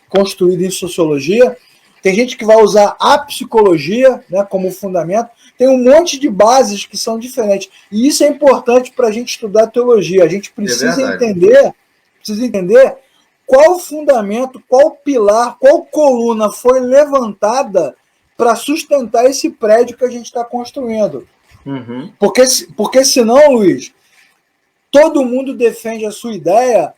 construída em sociologia, tem gente que vai usar a psicologia, né, como fundamento, tem um monte de bases que são diferentes. E isso é importante para a gente estudar teologia. A gente precisa entender qual fundamento, qual pilar, qual coluna foi levantada para sustentar esse prédio que a gente está construindo. Uhum. Porque senão, Luiz, todo mundo defende a sua ideia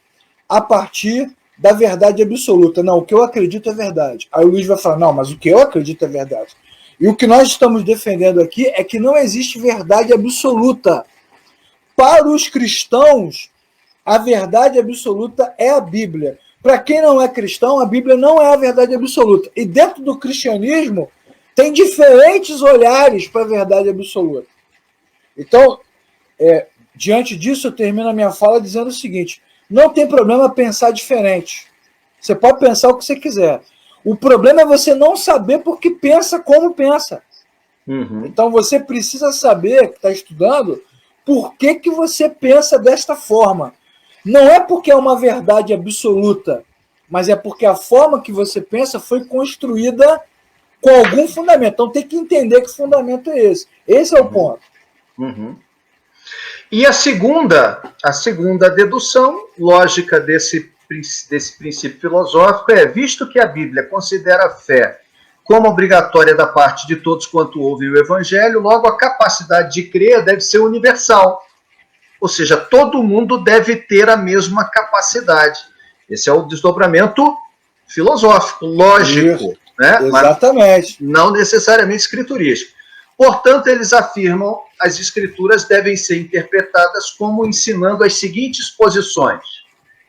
a partir da verdade absoluta. Não, o que eu acredito é verdade. Aí o Luiz vai falar, não, mas o que eu acredito é verdade. E o que nós estamos defendendo aqui é que não existe verdade absoluta. Para os cristãos, a verdade absoluta é a Bíblia. Para quem não é cristão, a Bíblia não é a verdade absoluta. E dentro do cristianismo, tem diferentes olhares para a verdade absoluta. Então, diante disso, eu termino a minha fala dizendo o seguinte: não tem problema pensar diferente. Você pode pensar o que você quiser. O problema é você não saber porque pensa como pensa. Uhum. Então você precisa saber, que está estudando, por que você pensa desta forma. Não é porque é uma verdade absoluta, mas é porque a forma que você pensa foi construída com algum fundamento. Então tem que entender que fundamento é esse. Esse é o ponto. Uhum. E a segunda dedução lógica desse princípio filosófico é: visto que a Bíblia considera a fé como obrigatória da parte de todos quanto ouvem o Evangelho, logo a capacidade de crer deve ser universal. Ou seja, todo mundo deve ter a mesma capacidade. Esse é o desdobramento filosófico, lógico, né? Exatamente. Mas não necessariamente escriturístico. Portanto, eles afirmam que as escrituras devem ser interpretadas como ensinando as seguintes posições.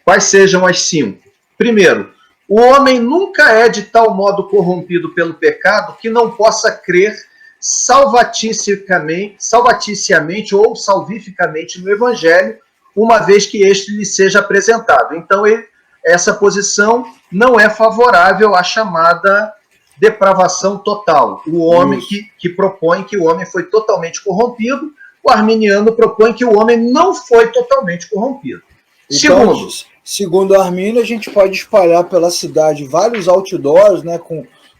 Quais sejam as 5? Primeiro, o homem nunca é de tal modo corrompido pelo pecado que não possa crer salvaticiamente ou salvificamente no Evangelho, uma vez que este lhe seja apresentado. Então, essa posição não é favorável à chamada depravação total. O homem que propõe que o homem foi totalmente corrompido, o arminiano propõe que o homem não foi totalmente corrompido. Então, segundo Armínio, a gente pode espalhar pela cidade vários outdoors, né,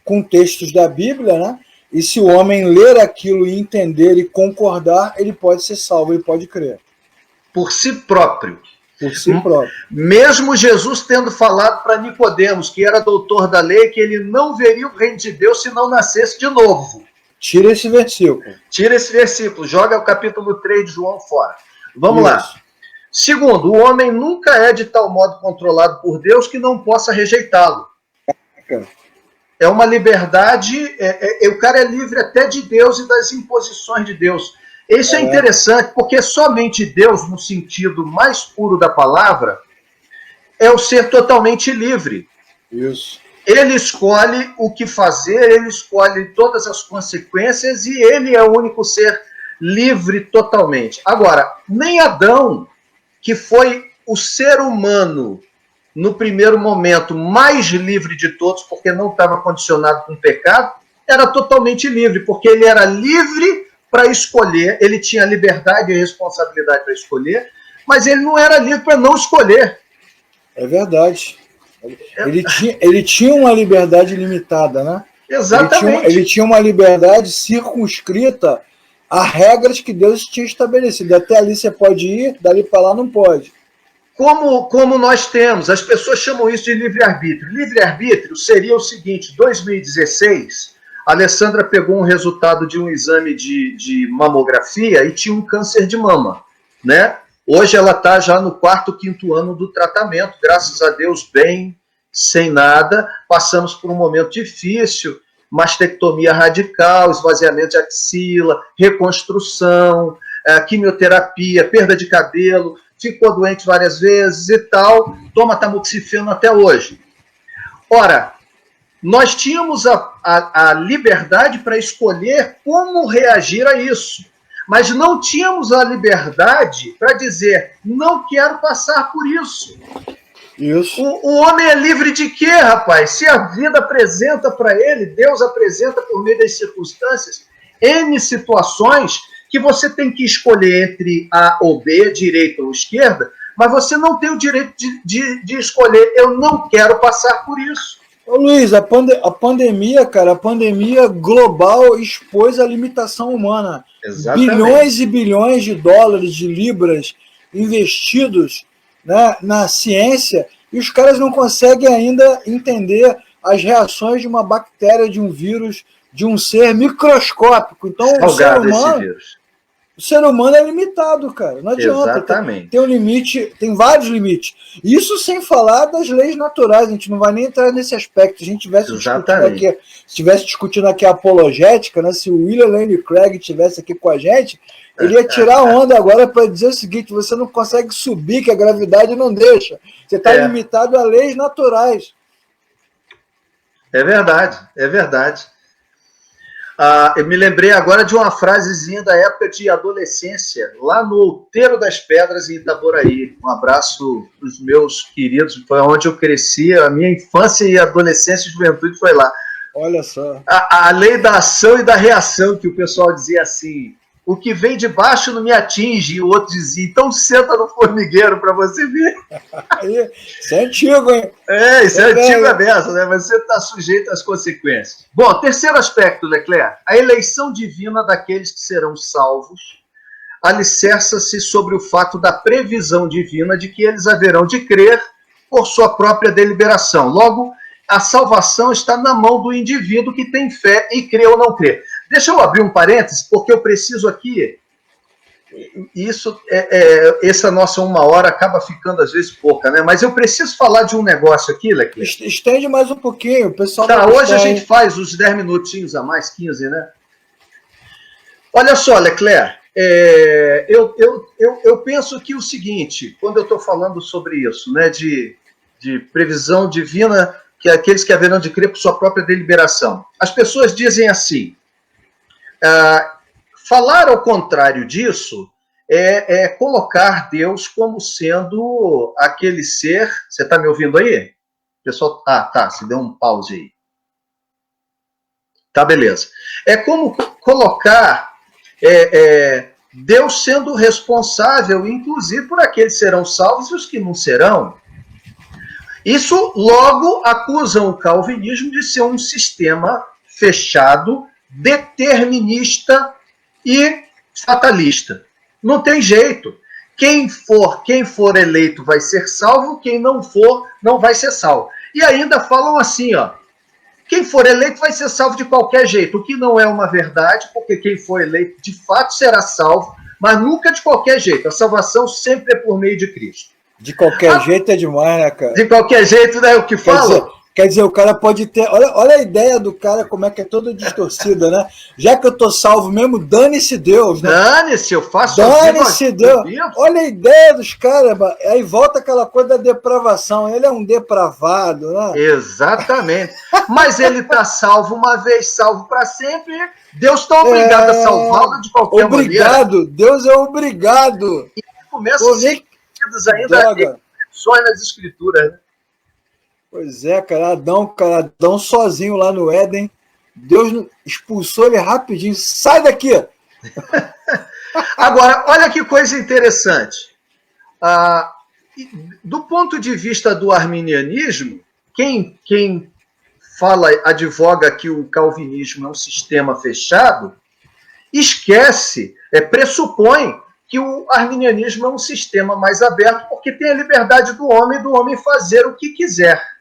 com textos da Bíblia, né? E se o homem ler aquilo e entender e concordar, ele pode ser salvo, ele pode crer. Por si próprio. Por si próprio. Mesmo Jesus tendo falado para Nicodemos, que era doutor da lei, que ele não veria o reino de Deus se não nascesse de novo. Tira esse versículo. Joga o capítulo 3 de João fora. Vamos lá. Segundo, o homem nunca é de tal modo controlado por Deus que não possa rejeitá-lo. É uma liberdade, o cara é livre até de Deus e das imposições de Deus. Isso é interessante, porque somente Deus, no sentido mais puro da palavra, é o ser totalmente livre. Isso. Ele escolhe o que fazer, ele escolhe todas as consequências e ele é o único ser livre totalmente. Agora, nem Adão, que foi o ser humano, no primeiro momento, mais livre de todos, porque não estava condicionado com o pecado, era totalmente livre, porque ele era livre para escolher, ele tinha liberdade e responsabilidade para escolher, mas ele não era livre para não escolher. É verdade. Ele tinha uma liberdade limitada, né? Exatamente. Ele tinha uma liberdade circunscrita a regras que Deus tinha estabelecido. Até ali você pode ir, dali para lá não pode. Como nós temos, as pessoas chamam isso de livre-arbítrio. Livre-arbítrio seria o seguinte: 2016, a Alessandra pegou um resultado de um exame de mamografia e tinha um câncer de mama, né? Hoje ela está já no 4º, 5º ano do tratamento, graças a Deus, bem, sem nada. Passamos por um momento difícil, mastectomia radical, esvaziamento de axila, reconstrução, quimioterapia, perda de cabelo, ficou doente várias vezes e tal, toma tamoxifeno até hoje. Ora, nós tínhamos a liberdade para escolher como reagir a isso. Mas não tínhamos a liberdade para dizer, não quero passar por isso. Isso. O homem é livre de quê, rapaz? Se a vida apresenta para ele, Deus apresenta por meio das circunstâncias, N situações que você tem que escolher entre A ou B, direita ou esquerda, mas você não tem o direito de escolher, eu não quero passar por isso. Ô Luiz, a pandemia, cara, a pandemia global expôs a limitação humana. Exatamente. Bilhões e bilhões de dólares, de libras investidos, né, na ciência, e os caras não conseguem ainda entender as reações de uma bactéria, de um vírus, de um ser microscópico. Então, o ser humano é limitado, cara. Não adianta. Exatamente. Tem um limite, tem vários limites. Isso sem falar das leis naturais. A gente não vai nem entrar nesse aspecto. Se a gente estivesse discutindo aqui a apologética, né? Se o William Lane Craig estivesse aqui com a gente, ele ia tirar onda agora para dizer o seguinte: você não consegue subir, que a gravidade não deixa. Você está limitado a leis naturais. É verdade, é verdade. Eu me lembrei agora de uma frasezinha da época de adolescência, lá no Outeiro das Pedras, em Itaboraí. Um abraço para os meus queridos, foi onde eu cresci, a minha infância e adolescência e juventude foi lá. Olha só. A lei da ação e da reação, que o pessoal dizia assim, o que vem de baixo não me atinge, e o outro dizia, então senta no formigueiro para você ver. Isso é antigo, hein? Isso é antigo a beça, né? Mas você está sujeito às consequências. Bom, terceiro aspecto, Leclerc, a eleição divina daqueles que serão salvos alicerça-se sobre o fato da previsão divina de que eles haverão de crer por sua própria deliberação. Logo, a salvação está na mão do indivíduo que tem fé e crê ou não crê. Deixa eu abrir um parênteses, porque eu preciso aqui... Essa nossa 1 hora acaba ficando às vezes pouca, né? Mas eu preciso falar de um negócio aqui, Leclerc. Estende mais um pouquinho, o pessoal... Tá, hoje a gente faz os 10 minutinhos a mais, 15, né? Olha só, Leclerc, eu penso que o seguinte, quando eu estou falando sobre isso, né, de previsão divina, que é aqueles que haverão de crer por sua própria deliberação. As pessoas dizem assim... falar ao contrário disso é colocar Deus como sendo aquele ser... Você está me ouvindo aí? Pessoal, tá, você deu um pause aí. Tá, beleza. É como colocar Deus sendo responsável, inclusive, por aqueles que serão salvos e os que não serão. Isso logo acusam o calvinismo de ser um sistema fechado, determinista e fatalista. Não tem jeito. Quem for eleito vai ser salvo, quem não for, não vai ser salvo. E ainda falam assim, ó, quem for eleito vai ser salvo de qualquer jeito, o que não é uma verdade, porque quem for eleito de fato será salvo, mas nunca de qualquer jeito. A salvação sempre é por meio de Cristo. De qualquer jeito é demais, né, cara? De qualquer jeito, né, o que fala... Quer dizer, o cara pode ter... Olha a ideia do cara, como é que é toda distorcida, né? Já que eu tô salvo mesmo, dane-se Deus, né? Dane-se, eu faço... Dane-se Deus. Olha a ideia dos caras, aí volta aquela coisa da depravação. Ele é um depravado, né? Exatamente. Mas ele tá salvo uma vez, salvo para sempre. Deus está obrigado a salvá-lo de qualquer maneira. Obrigado. Deus é obrigado. E começa a ser ainda a nas escrituras, né? Pois é, cara, Adão sozinho lá no Éden, Deus expulsou ele rapidinho, sai daqui! Agora, olha que coisa interessante. Do ponto de vista do arminianismo, quem advoga que o calvinismo é um sistema fechado, pressupõe que o arminianismo é um sistema mais aberto, porque tem a liberdade do homem fazer o que quiser.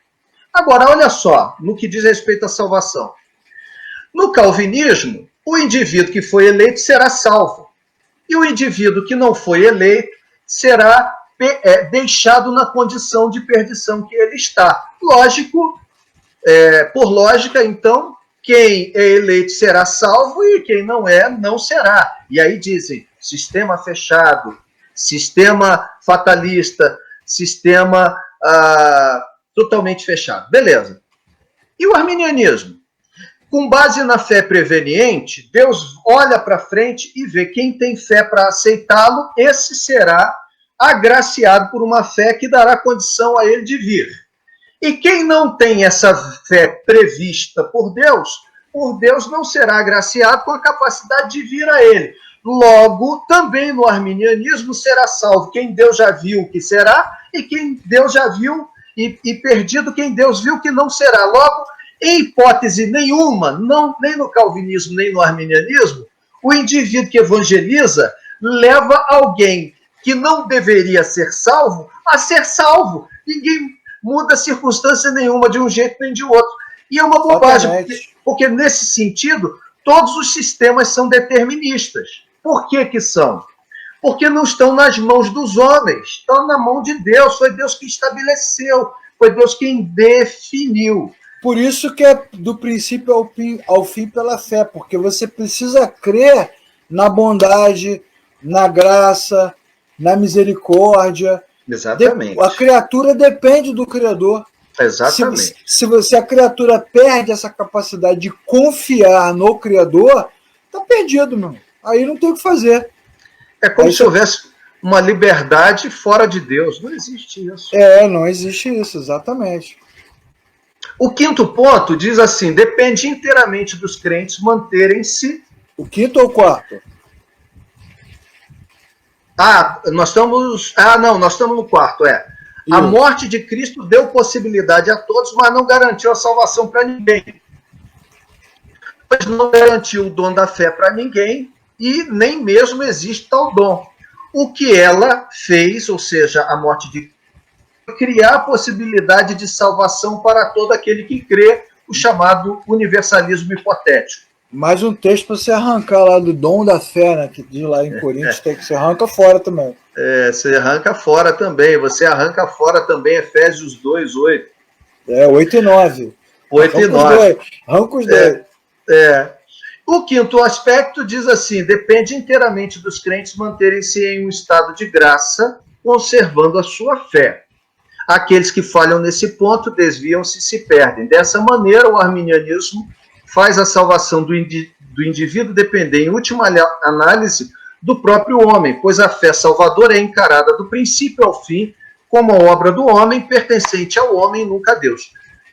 Agora, olha só, no que diz respeito à salvação. No calvinismo, o indivíduo que foi eleito será salvo. E o indivíduo que não foi eleito será deixado na condição de perdição que ele está. Lógico, por lógica, então, quem é eleito será salvo e quem não é, não será. E aí dizem, sistema fechado, sistema fatalista, sistema... totalmente fechado. Beleza. E o arminianismo? Com base na fé preveniente, Deus olha para frente e vê quem tem fé para aceitá-lo, esse será agraciado por uma fé que dará condição a ele de vir. E quem não tem essa fé prevista por Deus não será agraciado com a capacidade de vir a ele. Logo, também no arminianismo será salvo quem Deus já viu que será, e quem Deus já viu, e perdido quem Deus viu que não será. Logo, em hipótese nenhuma, nem no calvinismo, nem no arminianismo, o indivíduo que evangeliza leva alguém que não deveria ser salvo a ser salvo. Ninguém muda circunstância nenhuma de um jeito nem de outro. E é uma bobagem, porque nesse sentido, todos os sistemas são deterministas. Por que são? Porque não estão nas mãos dos homens, estão na mão de Deus. Foi Deus que estabeleceu, foi Deus quem definiu. Por isso que é do princípio ao fim pela fé, porque você precisa crer na bondade, na graça, na misericórdia. Exatamente. A criatura depende do Criador. Exatamente. Se a criatura perde essa capacidade de confiar no Criador, está perdido, meu. Aí não tem o que fazer. É como se houvesse uma liberdade fora de Deus. Não existe isso. Não existe isso, exatamente. O quinto ponto diz assim: depende inteiramente dos crentes manterem-se. O quinto ou o quarto? Nós estamos no quarto, A morte de Cristo deu possibilidade a todos, mas não garantiu a salvação para ninguém. Pois não garantiu o dom da fé para ninguém e nem mesmo existe tal dom. O que ela fez, ou seja, a morte de Cristo, criar a possibilidade de salvação para todo aquele que crê, o chamado universalismo hipotético. Mais um texto para você arrancar lá do dom da fé, né, que diz lá em Coríntios, tem que você arranca fora também. Você arranca fora também. Você arranca fora também Efésios 2, 8. 8 e 9. 8 e 9. Arranca os dois. O quinto aspecto diz assim: depende inteiramente dos crentes manterem-se em um estado de graça, conservando a sua fé. Aqueles que falham nesse ponto desviam-se e se perdem. Dessa maneira, o arminianismo faz a salvação do indivíduo depender, em última análise, do próprio homem, pois a fé salvadora é encarada do princípio ao fim como a obra do homem, pertencente ao homem e nunca a Deus.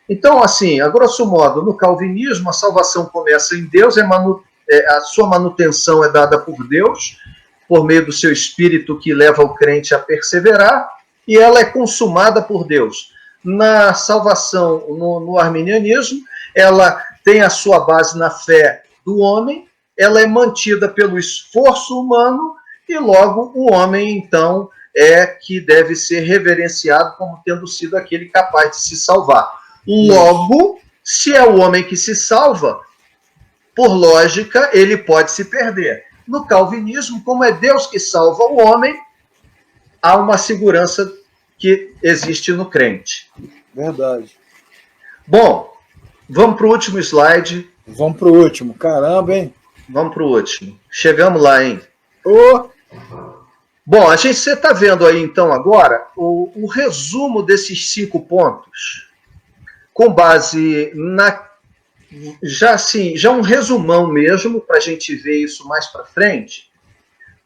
Então, assim, a grosso modo, no calvinismo, a salvação começa em Deus, a sua manutenção é dada por Deus, por meio do seu Espírito que leva o crente a perseverar, e ela é consumada por Deus. Na salvação, no arminianismo, ela tem a sua base na fé do homem, ela é mantida pelo esforço humano, e logo o homem, então, é que deve ser reverenciado como tendo sido aquele capaz de se salvar. Logo, se é o homem que se salva, por lógica, ele pode se perder. No calvinismo, como é Deus que salva o homem, há uma segurança que existe no crente. Verdade. Bom, vamos para o último slide. Vamos para o último. Caramba, hein? Vamos para o último. Chegamos lá, hein? Bom, você está vendo aí, então, agora, o resumo desses 5 pontos, com base na... Já um resumão mesmo, para a gente ver isso mais para frente,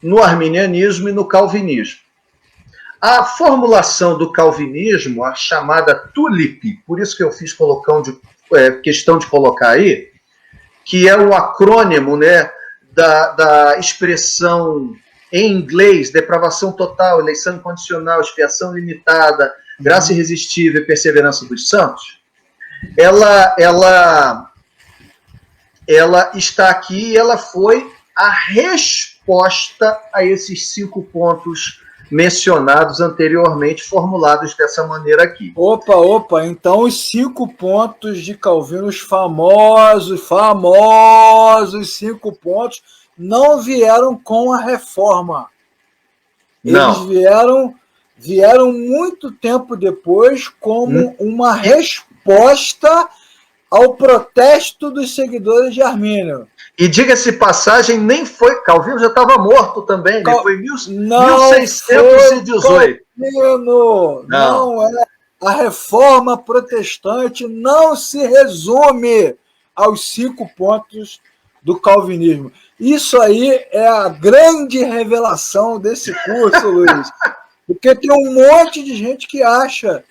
no arminianismo e no calvinismo. A formulação do calvinismo, a chamada TULIP, por isso que eu fiz questão de colocar aí, que é o acrônimo, né, da expressão em inglês, depravação total, eleição incondicional, expiação limitada, graça irresistível e perseverança dos santos, ela está aqui e ela foi a resposta a esses 5 pontos mencionados anteriormente, formulados dessa maneira aqui. Opa, então os 5 pontos de Calvino, os famosos 5 pontos, não vieram com a reforma. Eles vieram muito tempo depois como uma resposta ao protesto dos seguidores de Armínio. E diga-se passagem, nem foi... Calvino já estava morto também, ele foi em 1618. Calvino, não é a reforma protestante não se resume aos 5 pontos do calvinismo. Isso aí é a grande revelação desse curso, Luiz. Porque tem um monte de gente que acha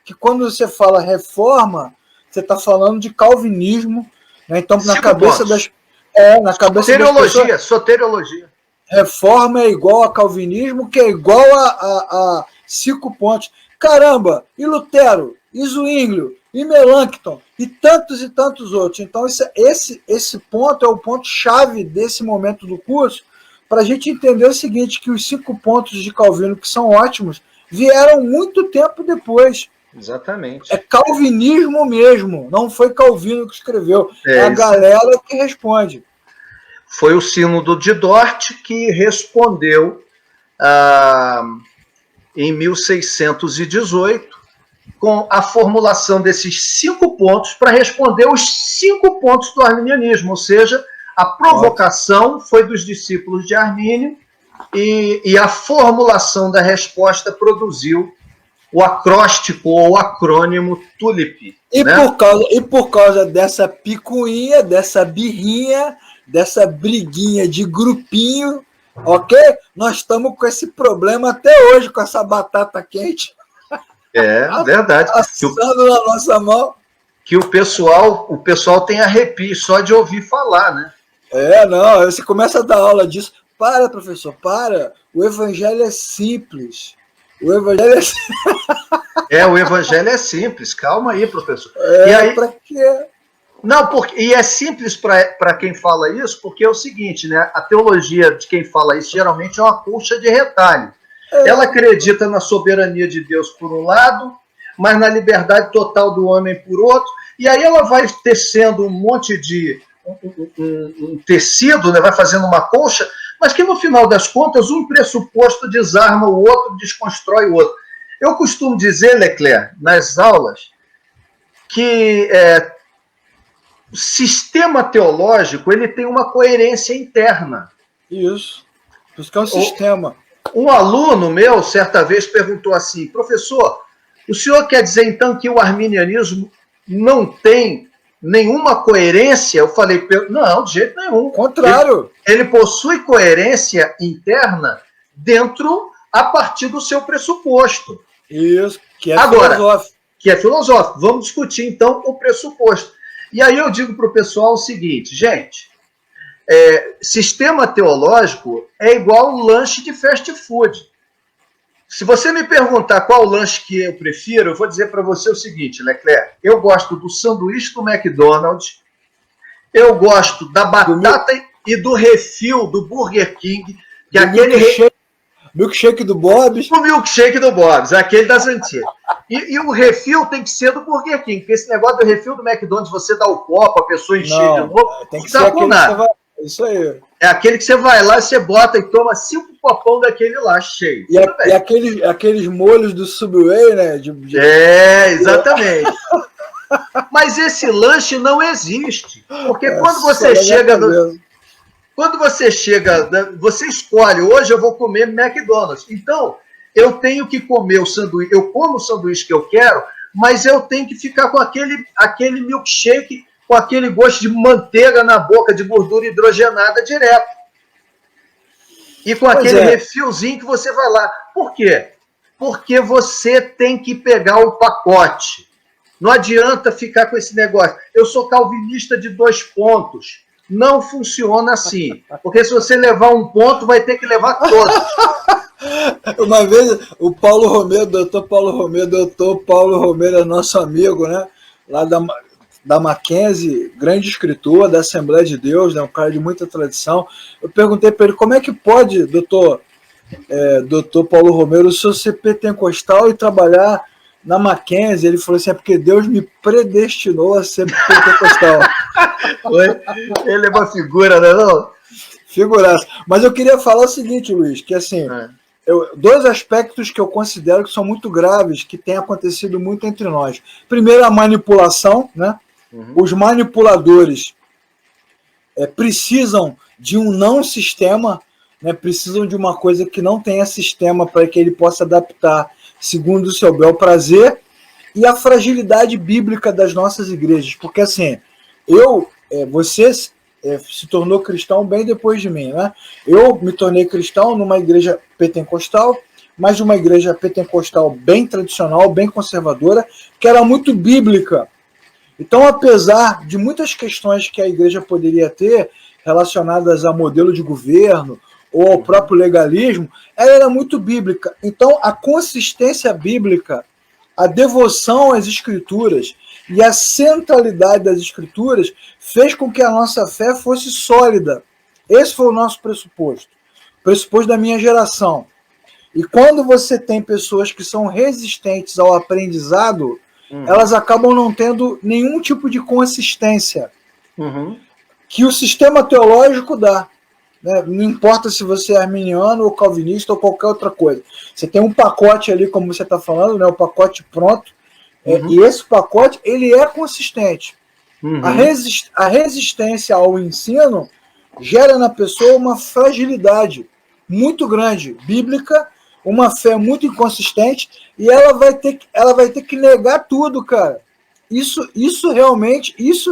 que quando você fala reforma, você está falando de calvinismo, né? Então, na cabeça das pessoas, soteriologia. Reforma é igual a calvinismo, que é igual a 5 pontos. Caramba, e Lutero, e Zwinglio, e Melanchthon, e tantos outros. Então, esse ponto é o ponto-chave desse momento do curso, para a gente entender o seguinte, que os 5 pontos de Calvino, que são ótimos, vieram muito tempo depois. Exatamente. É calvinismo mesmo, não foi Calvino que escreveu, é a galera que responde. Foi o Sínodo de Dort que respondeu em 1618 com a formulação desses 5 pontos para responder os 5 pontos do arminianismo, ou seja, a provocação foi dos discípulos de Armínio e a formulação da resposta produziu o acróstico ou acrônimo TULIP. E por causa dessa picuinha, dessa birrinha, dessa briguinha de grupinho, ok? Nós estamos com esse problema até hoje, com essa batata quente. É verdade. Passando na nossa mão. Que o pessoal tem arrepio só de ouvir falar, né? Não, você começa a dar aula disso. Para, professor, para. O evangelho é simples. O evangelho o evangelho é simples. Calma aí, professor. E aí, para quê? Não, e é simples para quem fala isso, porque é o seguinte, né? A teologia de quem fala isso geralmente é uma colcha de retalho. Ela acredita na soberania de Deus por um lado, mas na liberdade total do homem por outro, e aí ela vai tecendo um monte de um tecido, né? Vai fazendo uma colcha, mas que no final das contas um pressuposto desarma o outro, desconstrói o outro. Eu costumo dizer, Leclerc, nas aulas, que o sistema teológico ele tem uma coerência interna. Isso. Por isso que é um sistema. Um aluno meu, certa vez, perguntou assim, professor, o senhor quer dizer então que o arminianismo não tem nenhuma coerência? Eu falei, não, de jeito nenhum. Contrário. Ele possui coerência interna a partir do seu pressuposto. Isso, que é filosófico. Que é filosófico. Vamos discutir, então, o pressuposto. E aí eu digo para o pessoal o seguinte, gente, sistema teológico é igual um lanche de fast food. Se você me perguntar qual lanche que eu prefiro, eu vou dizer para você o seguinte, Leclerc, eu gosto do sanduíche do McDonald's, eu gosto da batata e do refil do Burger King, que é aquele... Milkshake do Bob's. O milkshake do Bob's, aquele das antigas. E o refil tem que ser do Burger King, porque esse negócio do refil do McDonald's, você dá o copo, a pessoa encher de novo, tem que ser aquele que você vai... Isso aí. É aquele que você vai lá, você bota e toma 5 copão daquele lá, cheio. E aqueles molhos do Subway, né? Exatamente. Mas esse lanche não existe. Porque quando você chega... Quando você chega, você escolhe, hoje eu vou comer McDonald's. Então, eu tenho que comer o sanduíche, eu como o sanduíche que eu quero, mas eu tenho que ficar com aquele milkshake, com aquele gosto de manteiga na boca, de gordura hidrogenada direto. E com aquele refilzinho que você vai lá. Por quê? Porque você tem que pegar o pacote. Não adianta ficar com esse negócio. Eu sou calvinista de 2 pontos. Não funciona assim. Porque se você levar 1 ponto, vai ter que levar todos. Uma vez, o Paulo Romero, doutor Paulo Romero é nosso amigo, né? Lá da Mackenzie, grande escritor da Assembleia de Deus, né? Um cara de muita tradição. Eu perguntei para ele, como é que pode, doutor Paulo Romero, ser pentecostal e trabalhar na Mackenzie? Ele falou assim, é porque Deus me predestinou a ser pentecostal. Ele é uma figura, não é não? Figuraça. Mas eu queria falar o seguinte, Luiz, que assim, 2 aspectos que eu considero que são muito graves, que tem acontecido muito entre nós. Primeiro, a manipulação, né? Os manipuladores precisam de um não sistema, né? Precisam de uma coisa que não tenha sistema para que ele possa adaptar segundo o seu bel prazer. e a fragilidade bíblica das nossas igrejas. Porque assim, você se tornou cristão bem depois de mim, né? Eu me tornei cristão numa igreja pentecostal, mas de uma igreja pentecostal bem tradicional, bem conservadora, que era muito bíblica. Então, apesar de muitas questões que a igreja poderia ter relacionadas a modelo de governo ou ao próprio legalismo, ela era muito bíblica. Então, a consistência bíblica, a devoção às escrituras e a centralidade das escrituras fez com que a nossa fé fosse sólida. Esse foi o nosso pressuposto. Pressuposto da minha geração. E quando você tem pessoas que são resistentes ao aprendizado, elas acabam não tendo nenhum tipo de consistência que o sistema teológico dá. Né? Não importa se você é arminiano ou calvinista ou qualquer outra coisa. Você tem um pacote ali, como você está falando, né? O pacote pronto, e esse pacote ele é consistente. A resistência ao ensino gera na pessoa uma fragilidade muito grande, bíblica, uma fé muito inconsistente, e ela vai ter que negar tudo, cara. Isso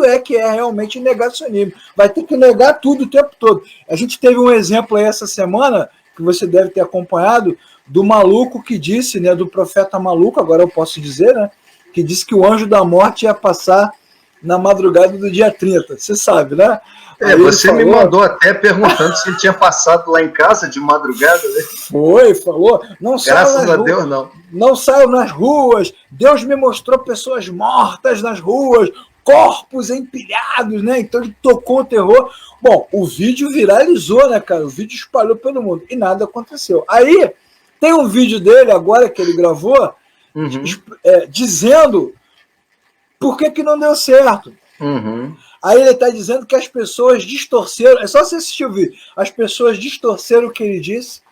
é que é realmente negacionismo. Vai ter que negar tudo o tempo todo. A gente teve um exemplo aí essa semana, que você deve ter acompanhado, do maluco que disse, né, do profeta maluco, agora eu posso dizer, né, que disse que o anjo da morte ia passar na madrugada do dia 30. Você sabe, né? Você me mandou até perguntando se ele tinha passado lá em casa de madrugada, né? Falou. Graças a Deus, não. Não saiam nas ruas. Deus me mostrou pessoas mortas nas ruas, corpos empilhados, né? Então ele tocou o terror. Bom, o vídeo viralizou, né, cara? O vídeo espalhou pelo mundo e nada aconteceu. Aí tem um vídeo dele agora que ele gravou dizendo por que não deu certo. Aí ele está dizendo que as pessoas distorceram, é só você assistir o vídeo, as pessoas distorceram o que ele disse,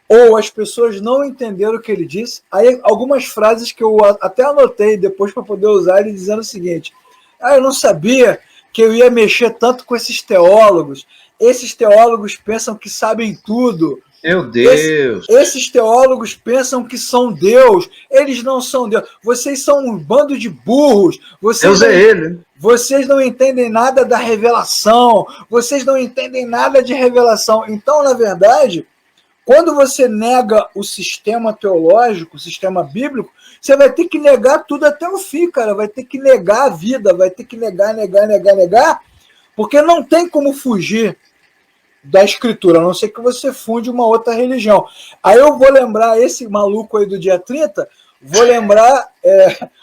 ou as pessoas não entenderam o que ele disse. Aí algumas frases que eu até anotei depois para poder usar, ele dizendo o seguinte: eu não sabia que eu ia mexer tanto com esses teólogos pensam que sabem tudo. Meu Deus! Esses teólogos pensam que são Deus. Eles não são Deus. Vocês são um bando de burros. Deus é ele. Vocês não entendem nada da revelação. Vocês não entendem nada de revelação. Então, na verdade, quando você nega o sistema teológico, o sistema bíblico, você vai ter que negar tudo até o fim, cara. Vai ter que negar a vida, vai ter que negar, porque não tem como fugir da escritura, a não ser que você funde uma outra religião. Aí eu vou lembrar esse maluco aí do dia 30,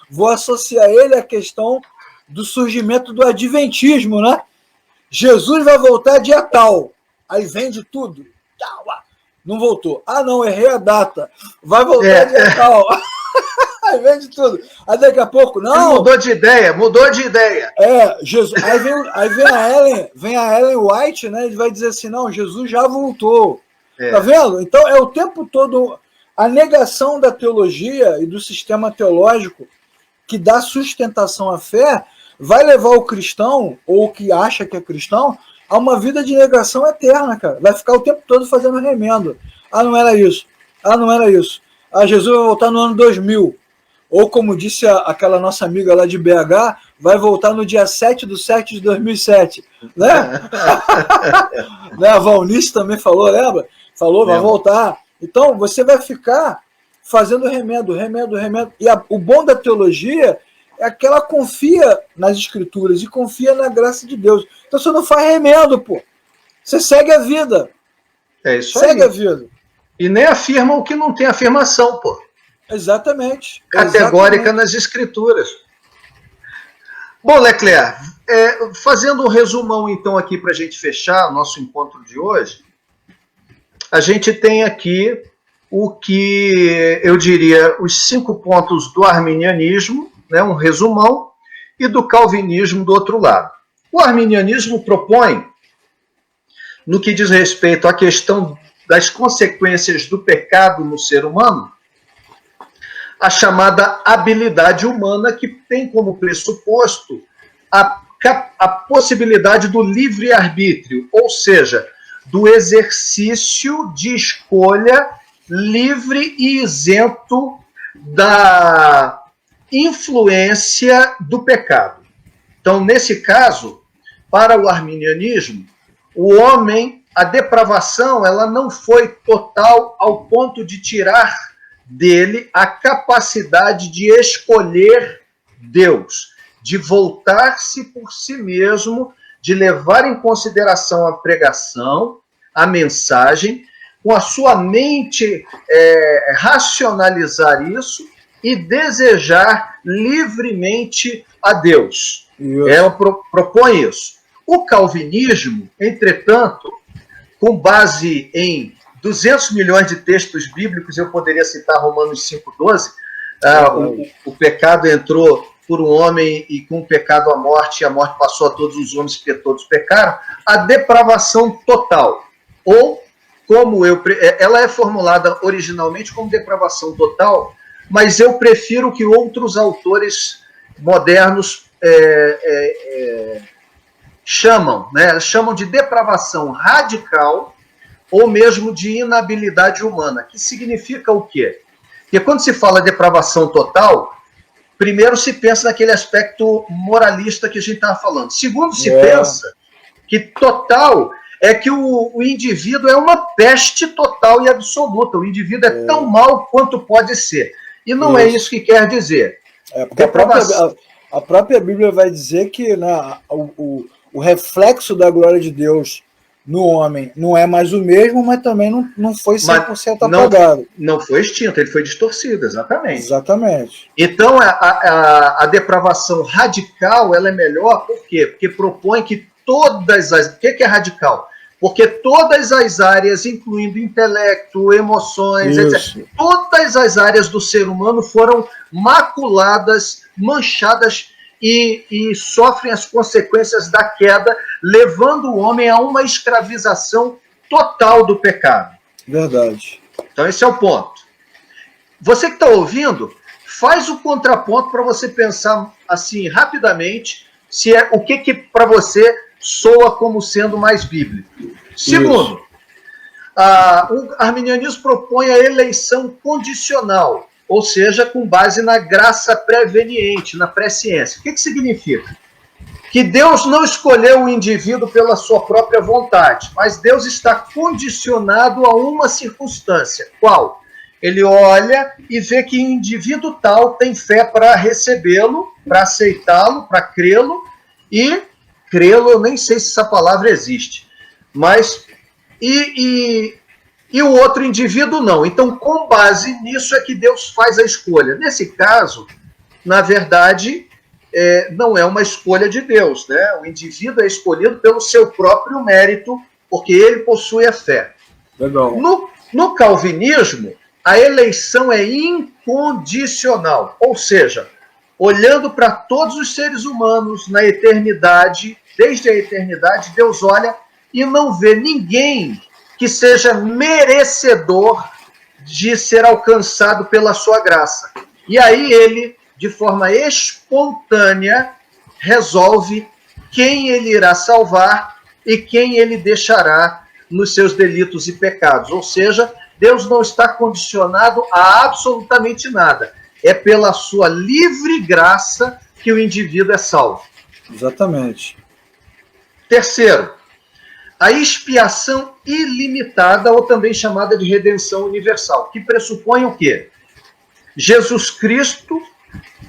vou associar ele à questão do surgimento do adventismo, né? Jesus vai voltar dia tal, aí vende tudo. Não voltou. Não, errei a data. Vai voltar dia tal. Aí vende tudo. Aí daqui a pouco, não. Ele mudou de ideia. Jesus. Aí vem a Ellen White, né? Ele vai dizer assim: não, Jesus já voltou. Tá vendo? Então é o tempo todo a negação da teologia e do sistema teológico que dá sustentação à fé, vai levar o cristão, ou o que acha que é cristão, a uma vida de negação eterna, cara. Vai ficar o tempo todo fazendo remendo. Não era isso. Não era isso. Jesus vai voltar no ano 2000. Ou como disse aquela nossa amiga lá de BH, vai voltar no dia 7/7 de 2007. Né? A Valnice também falou, lembra? Falou, vai voltar. Então, você vai ficar fazendo remendo. E o bom da teologia é que ela confia nas escrituras e confia na graça de Deus. Então, você não faz remendo, pô. Você segue a vida. É isso aí. Segue a vida. E nem afirma o que não tem afirmação, pô. Exatamente. Categórica nas escrituras. Bom, Leclerc, fazendo um resumão então aqui para a gente fechar o nosso encontro de hoje, a gente tem aqui o que eu diria os 5 pontos do arminianismo, né, um resumão, e do calvinismo do outro lado. O arminianismo propõe, no que diz respeito à questão das consequências do pecado no ser humano, a chamada habilidade humana, que tem como pressuposto a possibilidade do livre-arbítrio, ou seja, do exercício de escolha livre e isento da influência do pecado. Então, nesse caso, para o arminianismo, o homem, a depravação, ela não foi total ao ponto de tirar dele a capacidade de escolher Deus, de voltar-se por si mesmo, de levar em consideração a pregação, a mensagem, com a sua mente racionalizar isso e desejar livremente a Deus. Ela propõe isso. O calvinismo, entretanto, com base em 200 milhões de textos bíblicos, eu poderia citar Romanos 5,12, o pecado entrou por um homem e com o pecado a morte passou a todos os homens porque todos pecaram, a depravação total. Ou, ela é formulada originalmente como depravação total, mas eu prefiro que outros autores modernos chamam de depravação radical ou mesmo de inabilidade humana, que significa o quê? Porque quando se fala depravação total, primeiro se pensa naquele aspecto moralista que a gente estava falando. Segundo, se pensa que total é que o indivíduo é uma peste total e absoluta. O indivíduo é tão mau quanto pode ser. E não é isso que quer dizer. Porque a própria Bíblia vai dizer que o reflexo da glória de Deus no homem não é mais o mesmo, mas também não foi 100% apagado. Não foi extinto, ele foi distorcido, exatamente. Exatamente. Então, a depravação radical ela é melhor, por quê? Porque propõe que todas as... O que é radical? Porque todas as áreas, incluindo intelecto, emoções, etc., todas as áreas do ser humano foram maculadas, manchadas e sofrem as consequências da queda, levando o homem a uma escravização total do pecado. Verdade. Então esse é o ponto. Você que está ouvindo, faz o contraponto para você pensar assim rapidamente se é o que para você soa como sendo mais bíblico. Segundo, o arminianismo propõe a eleição condicional, ou seja, com base na graça preveniente, na presciência. O que significa? Que Deus não escolheu o indivíduo pela sua própria vontade, mas Deus está condicionado a uma circunstância. Qual? Ele olha e vê que o indivíduo tal tem fé para recebê-lo, para aceitá-lo, para crê-lo, e crê-lo, eu nem sei se essa palavra existe, mas... E o outro indivíduo não. Então, com base nisso é que Deus faz a escolha. Nesse caso, na verdade, não é uma escolha de Deus, né? O indivíduo é escolhido pelo seu próprio mérito, porque ele possui a fé. Legal. No calvinismo, a eleição é incondicional, ou seja, olhando para todos os seres humanos na eternidade, desde a eternidade, Deus olha e não vê ninguém que seja merecedor de ser alcançado pela sua graça. E aí ele, de forma espontânea, resolve quem ele irá salvar e quem ele deixará nos seus delitos e pecados. Ou seja, Deus não está condicionado a absolutamente nada. É pela sua livre graça que o indivíduo é salvo. Exatamente. Terceiro, a expiação ilimitada, ou também chamada de redenção universal, que pressupõe o quê? Jesus Cristo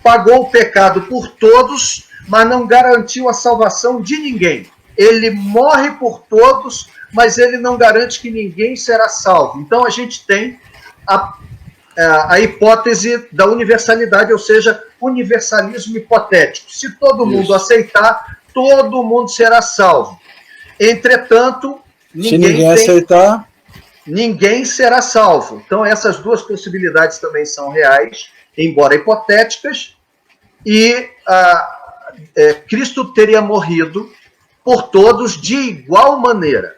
pagou o pecado por todos, mas não garantiu a salvação de ninguém. Ele morre por todos, mas ele não garante que ninguém será salvo. Então a gente tem a hipótese da universalidade, ou seja, universalismo hipotético. Se todo mundo aceitar, todo mundo será salvo. Entretanto, se ninguém aceitar, ninguém será salvo. Então essas duas possibilidades também são reais, embora hipotéticas, e Cristo teria morrido por todos de igual maneira.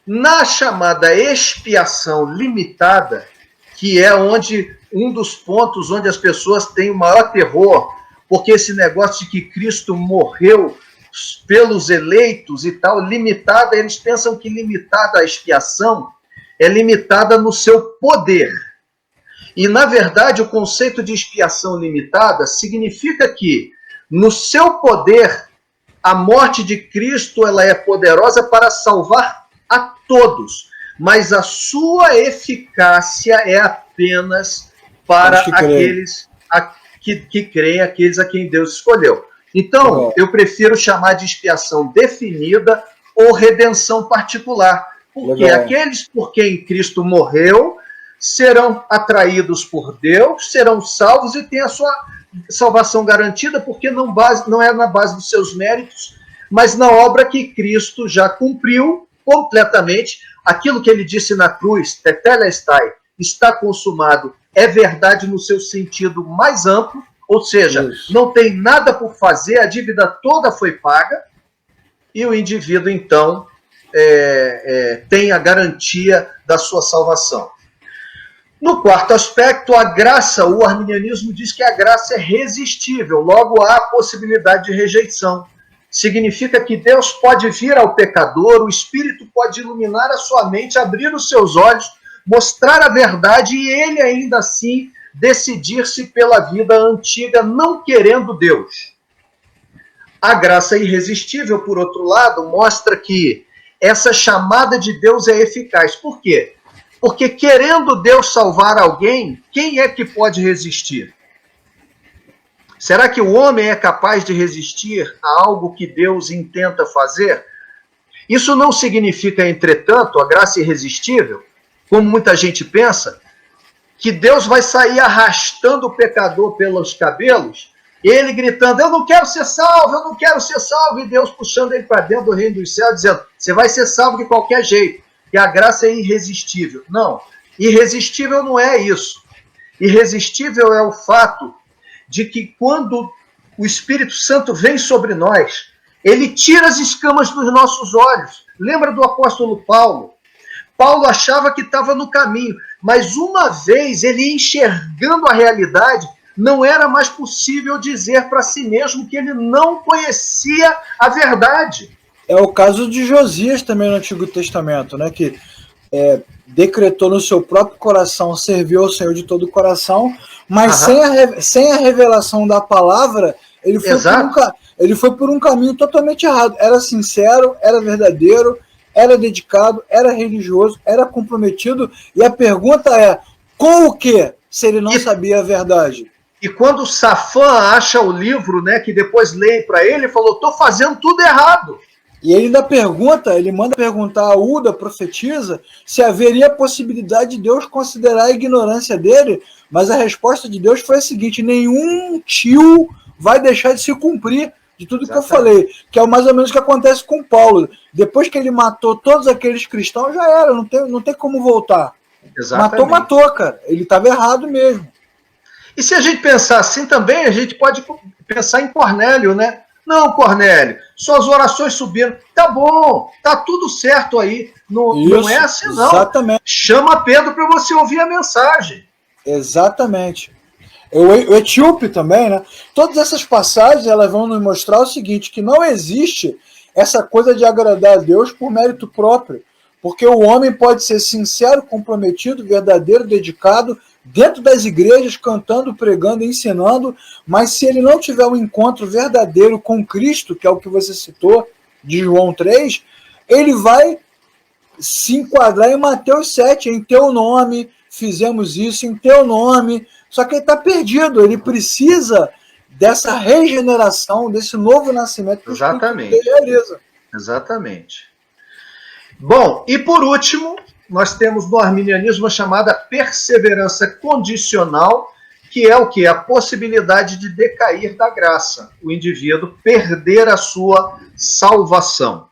Na chamada expiação limitada, que é um dos pontos onde as pessoas têm o maior terror, porque esse negócio de que Cristo morreu pelos eleitos e tal, limitada, eles pensam que limitada a expiação é limitada no seu poder. E, na verdade, o conceito de expiação limitada significa que, no seu poder, a morte de Cristo ela é poderosa para salvar a todos, mas a sua eficácia é apenas para aqueles que creem, aqueles a quem Deus escolheu. Então, eu prefiro chamar de expiação definida ou redenção particular, porque aqueles por quem Cristo morreu serão atraídos por Deus, serão salvos e têm a sua salvação garantida, porque não é na base dos seus méritos, mas na obra que Cristo já cumpriu completamente. Aquilo que ele disse na cruz, tetelestai, está consumado, é verdade no seu sentido mais amplo, ou seja, não tem nada por fazer, a dívida toda foi paga, e o indivíduo, então, tem a garantia da sua salvação. No quarto aspecto, a graça, o arminianismo diz que a graça é resistível, logo há a possibilidade de rejeição. Significa que Deus pode vir ao pecador, o Espírito pode iluminar a sua mente, abrir os seus olhos, mostrar a verdade e ele ainda assim decidir-se pela vida antiga, não querendo Deus. A graça irresistível, por outro lado, mostra que essa chamada de Deus é eficaz. Por quê? Porque querendo Deus salvar alguém, quem é que pode resistir? Será que o homem é capaz de resistir a algo que Deus intenta fazer? Isso não significa, entretanto, a graça irresistível, como muita gente pensa, que Deus vai sair arrastando o pecador pelos cabelos, ele gritando, eu não quero ser salvo, eu não quero ser salvo, e Deus puxando ele para dentro do reino dos céus, dizendo, você vai ser salvo de qualquer jeito, que a graça é irresistível. Não, irresistível não é isso. Irresistível é o fato de que quando o Espírito Santo vem sobre nós, ele tira as escamas dos nossos olhos. Lembra do apóstolo Paulo? Paulo achava que estava no caminho, mas uma vez ele enxergando a realidade, não era mais possível dizer para si mesmo que ele não conhecia a verdade. É o caso de Josias também no Antigo Testamento, né? Que decretou no seu próprio coração servir ao Senhor de todo o coração, mas sem a revelação da palavra, ele foi por um caminho totalmente errado. Era sincero, era verdadeiro, era dedicado, era religioso, era comprometido, e a pergunta é, com o quê, se ele não sabia a verdade? E quando o Safã acha o livro, né, que depois lê para ele, falou, estou fazendo tudo errado. E ele ainda pergunta, ele manda perguntar a Uda, profetisa, se haveria possibilidade de Deus considerar a ignorância dele, mas a resposta de Deus foi a seguinte, nenhum tio vai deixar de se cumprir de tudo que eu falei, que é mais ou menos o que acontece com Paulo. Depois que ele matou todos aqueles cristãos, já era, não tem como voltar. Exatamente. Matou, cara. Ele estava errado mesmo. E se a gente pensar assim também, a gente pode pensar em Cornélio, né? Não, Cornélio, suas orações subiram. Tá bom, tá tudo certo aí. Não é assim, não. Exatamente. Chama Pedro para você ouvir a mensagem. Exatamente. O etíope também, né? Todas essas passagens elas vão nos mostrar o seguinte, que não existe essa coisa de agradar a Deus por mérito próprio. Porque o homem pode ser sincero, comprometido, verdadeiro, dedicado, dentro das igrejas, cantando, pregando, ensinando, mas se ele não tiver um encontro verdadeiro com Cristo, que é o que você citou, de João 3, ele vai se enquadrar em Mateus 7, em teu nome, fizemos isso, em teu nome, só que ele está perdido, ele precisa dessa regeneração, desse novo nascimento que Exatamente. ele realiza. Exatamente. Bom, e por último, nós temos no arminianismo a chamada perseverança condicional, que é o quê? A possibilidade de decair da graça, o indivíduo perder a sua salvação.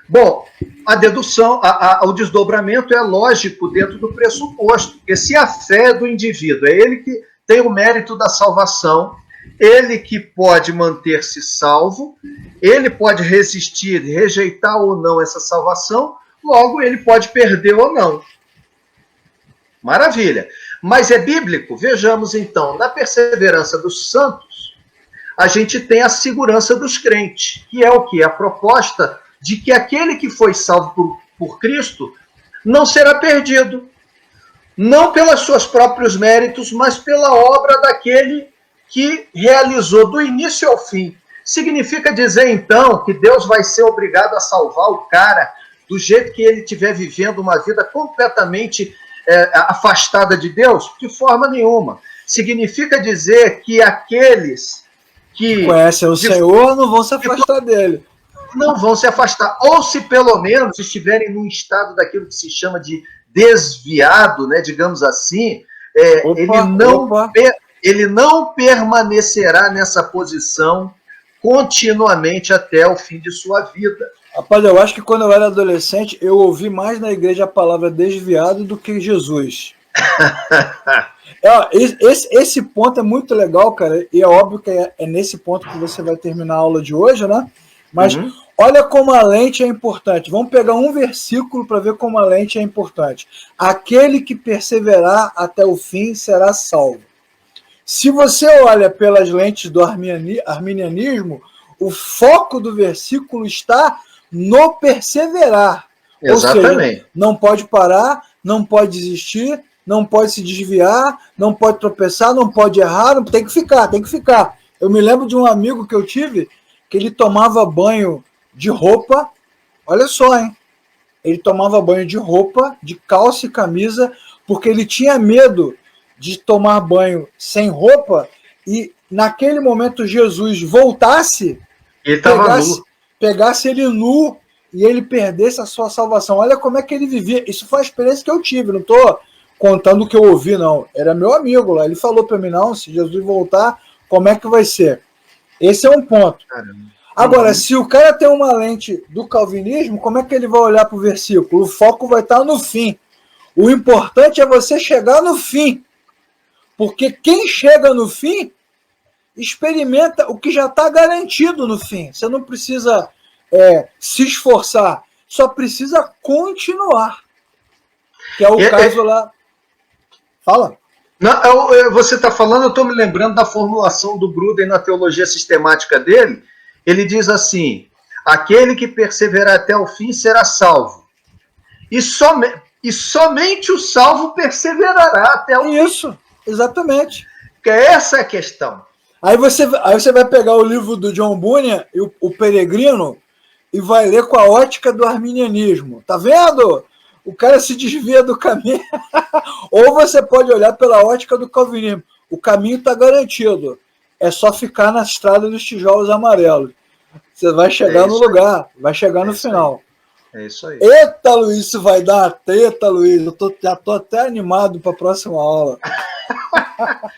Bom, a dedução, o desdobramento é lógico dentro do pressuposto, porque se a fé do indivíduo é ele que tem o mérito da salvação, ele que pode manter-se salvo, ele pode resistir, rejeitar ou não essa salvação, logo ele pode perder ou não. Maravilha. Mas é bíblico? Vejamos então, na perseverança dos santos, a gente tem a segurança dos crentes, que é o quê? A proposta de que aquele que foi salvo por Cristo não será perdido. não pelos seus próprios méritos, mas pela obra daquele que realizou do início ao fim. Significa dizer, então, que Deus vai ser obrigado a salvar o cara do jeito que ele estiver vivendo uma vida completamente afastada de Deus? De forma nenhuma. Significa dizer que aqueles que conhecem o Senhor não vão se afastar dele. Não vão se afastar. Ou se pelo menos estiverem num estado daquilo que se chama de desviado, né, digamos assim, ele não permanecerá nessa posição continuamente até o fim de sua vida. Rapaz, eu acho que quando eu era adolescente, eu ouvi mais na igreja a palavra desviado do que Jesus. Esse ponto é muito legal, cara, e é óbvio que é nesse ponto que você vai terminar a aula de hoje, né? Mas olha como a lente é importante. Vamos pegar um versículo para ver como a lente é importante. Aquele que perseverar até o fim será salvo. Se você olha pelas lentes do arminianismo, o foco do versículo está no perseverar. Exatamente. Ou seja, não pode parar, não pode desistir, não pode se desviar, não pode tropeçar, não pode errar, tem que ficar. Eu me lembro de um amigo que eu tive que ele tomava banho de roupa, olha só, hein? Ele tomava banho de roupa, de calça e camisa, porque ele tinha medo de tomar banho sem roupa e naquele momento Jesus voltasse, pegasse ele nu e ele perdesse a sua salvação. Olha como é que ele vivia. Isso foi a experiência que eu tive, não estou contando o que eu ouvi, não. Era meu amigo lá. Ele falou para mim, não, se Jesus voltar, como é que vai ser? Esse é um ponto. Agora, se o cara tem uma lente do calvinismo, como é que ele vai olhar para o versículo? O foco vai estar no fim. O importante é você chegar no fim. Porque quem chega no fim, experimenta o que já está garantido no fim. Você não precisa se esforçar, só precisa continuar. Que é o caso lá. Fala. Não, você está falando, eu estou me lembrando da formulação do Gruden na teologia sistemática dele. Ele diz assim: aquele que perseverar até o fim será salvo. E somente o salvo perseverará até o fim. Isso, exatamente. Porque essa é a questão. Aí você vai pegar o livro do John Bunyan, o Peregrino, e vai ler com a ótica do arminianismo. Tá vendo? O cara se desvia do caminho. Ou você pode olhar pela ótica do calvinismo. O caminho está garantido. É só ficar na estrada dos tijolos amarelos. Você vai chegar no lugar, vai chegar no final. É isso aí. Eita, Luiz, isso vai dar uma treta, Luiz. Já tô até animado para a próxima aula. Rapaz.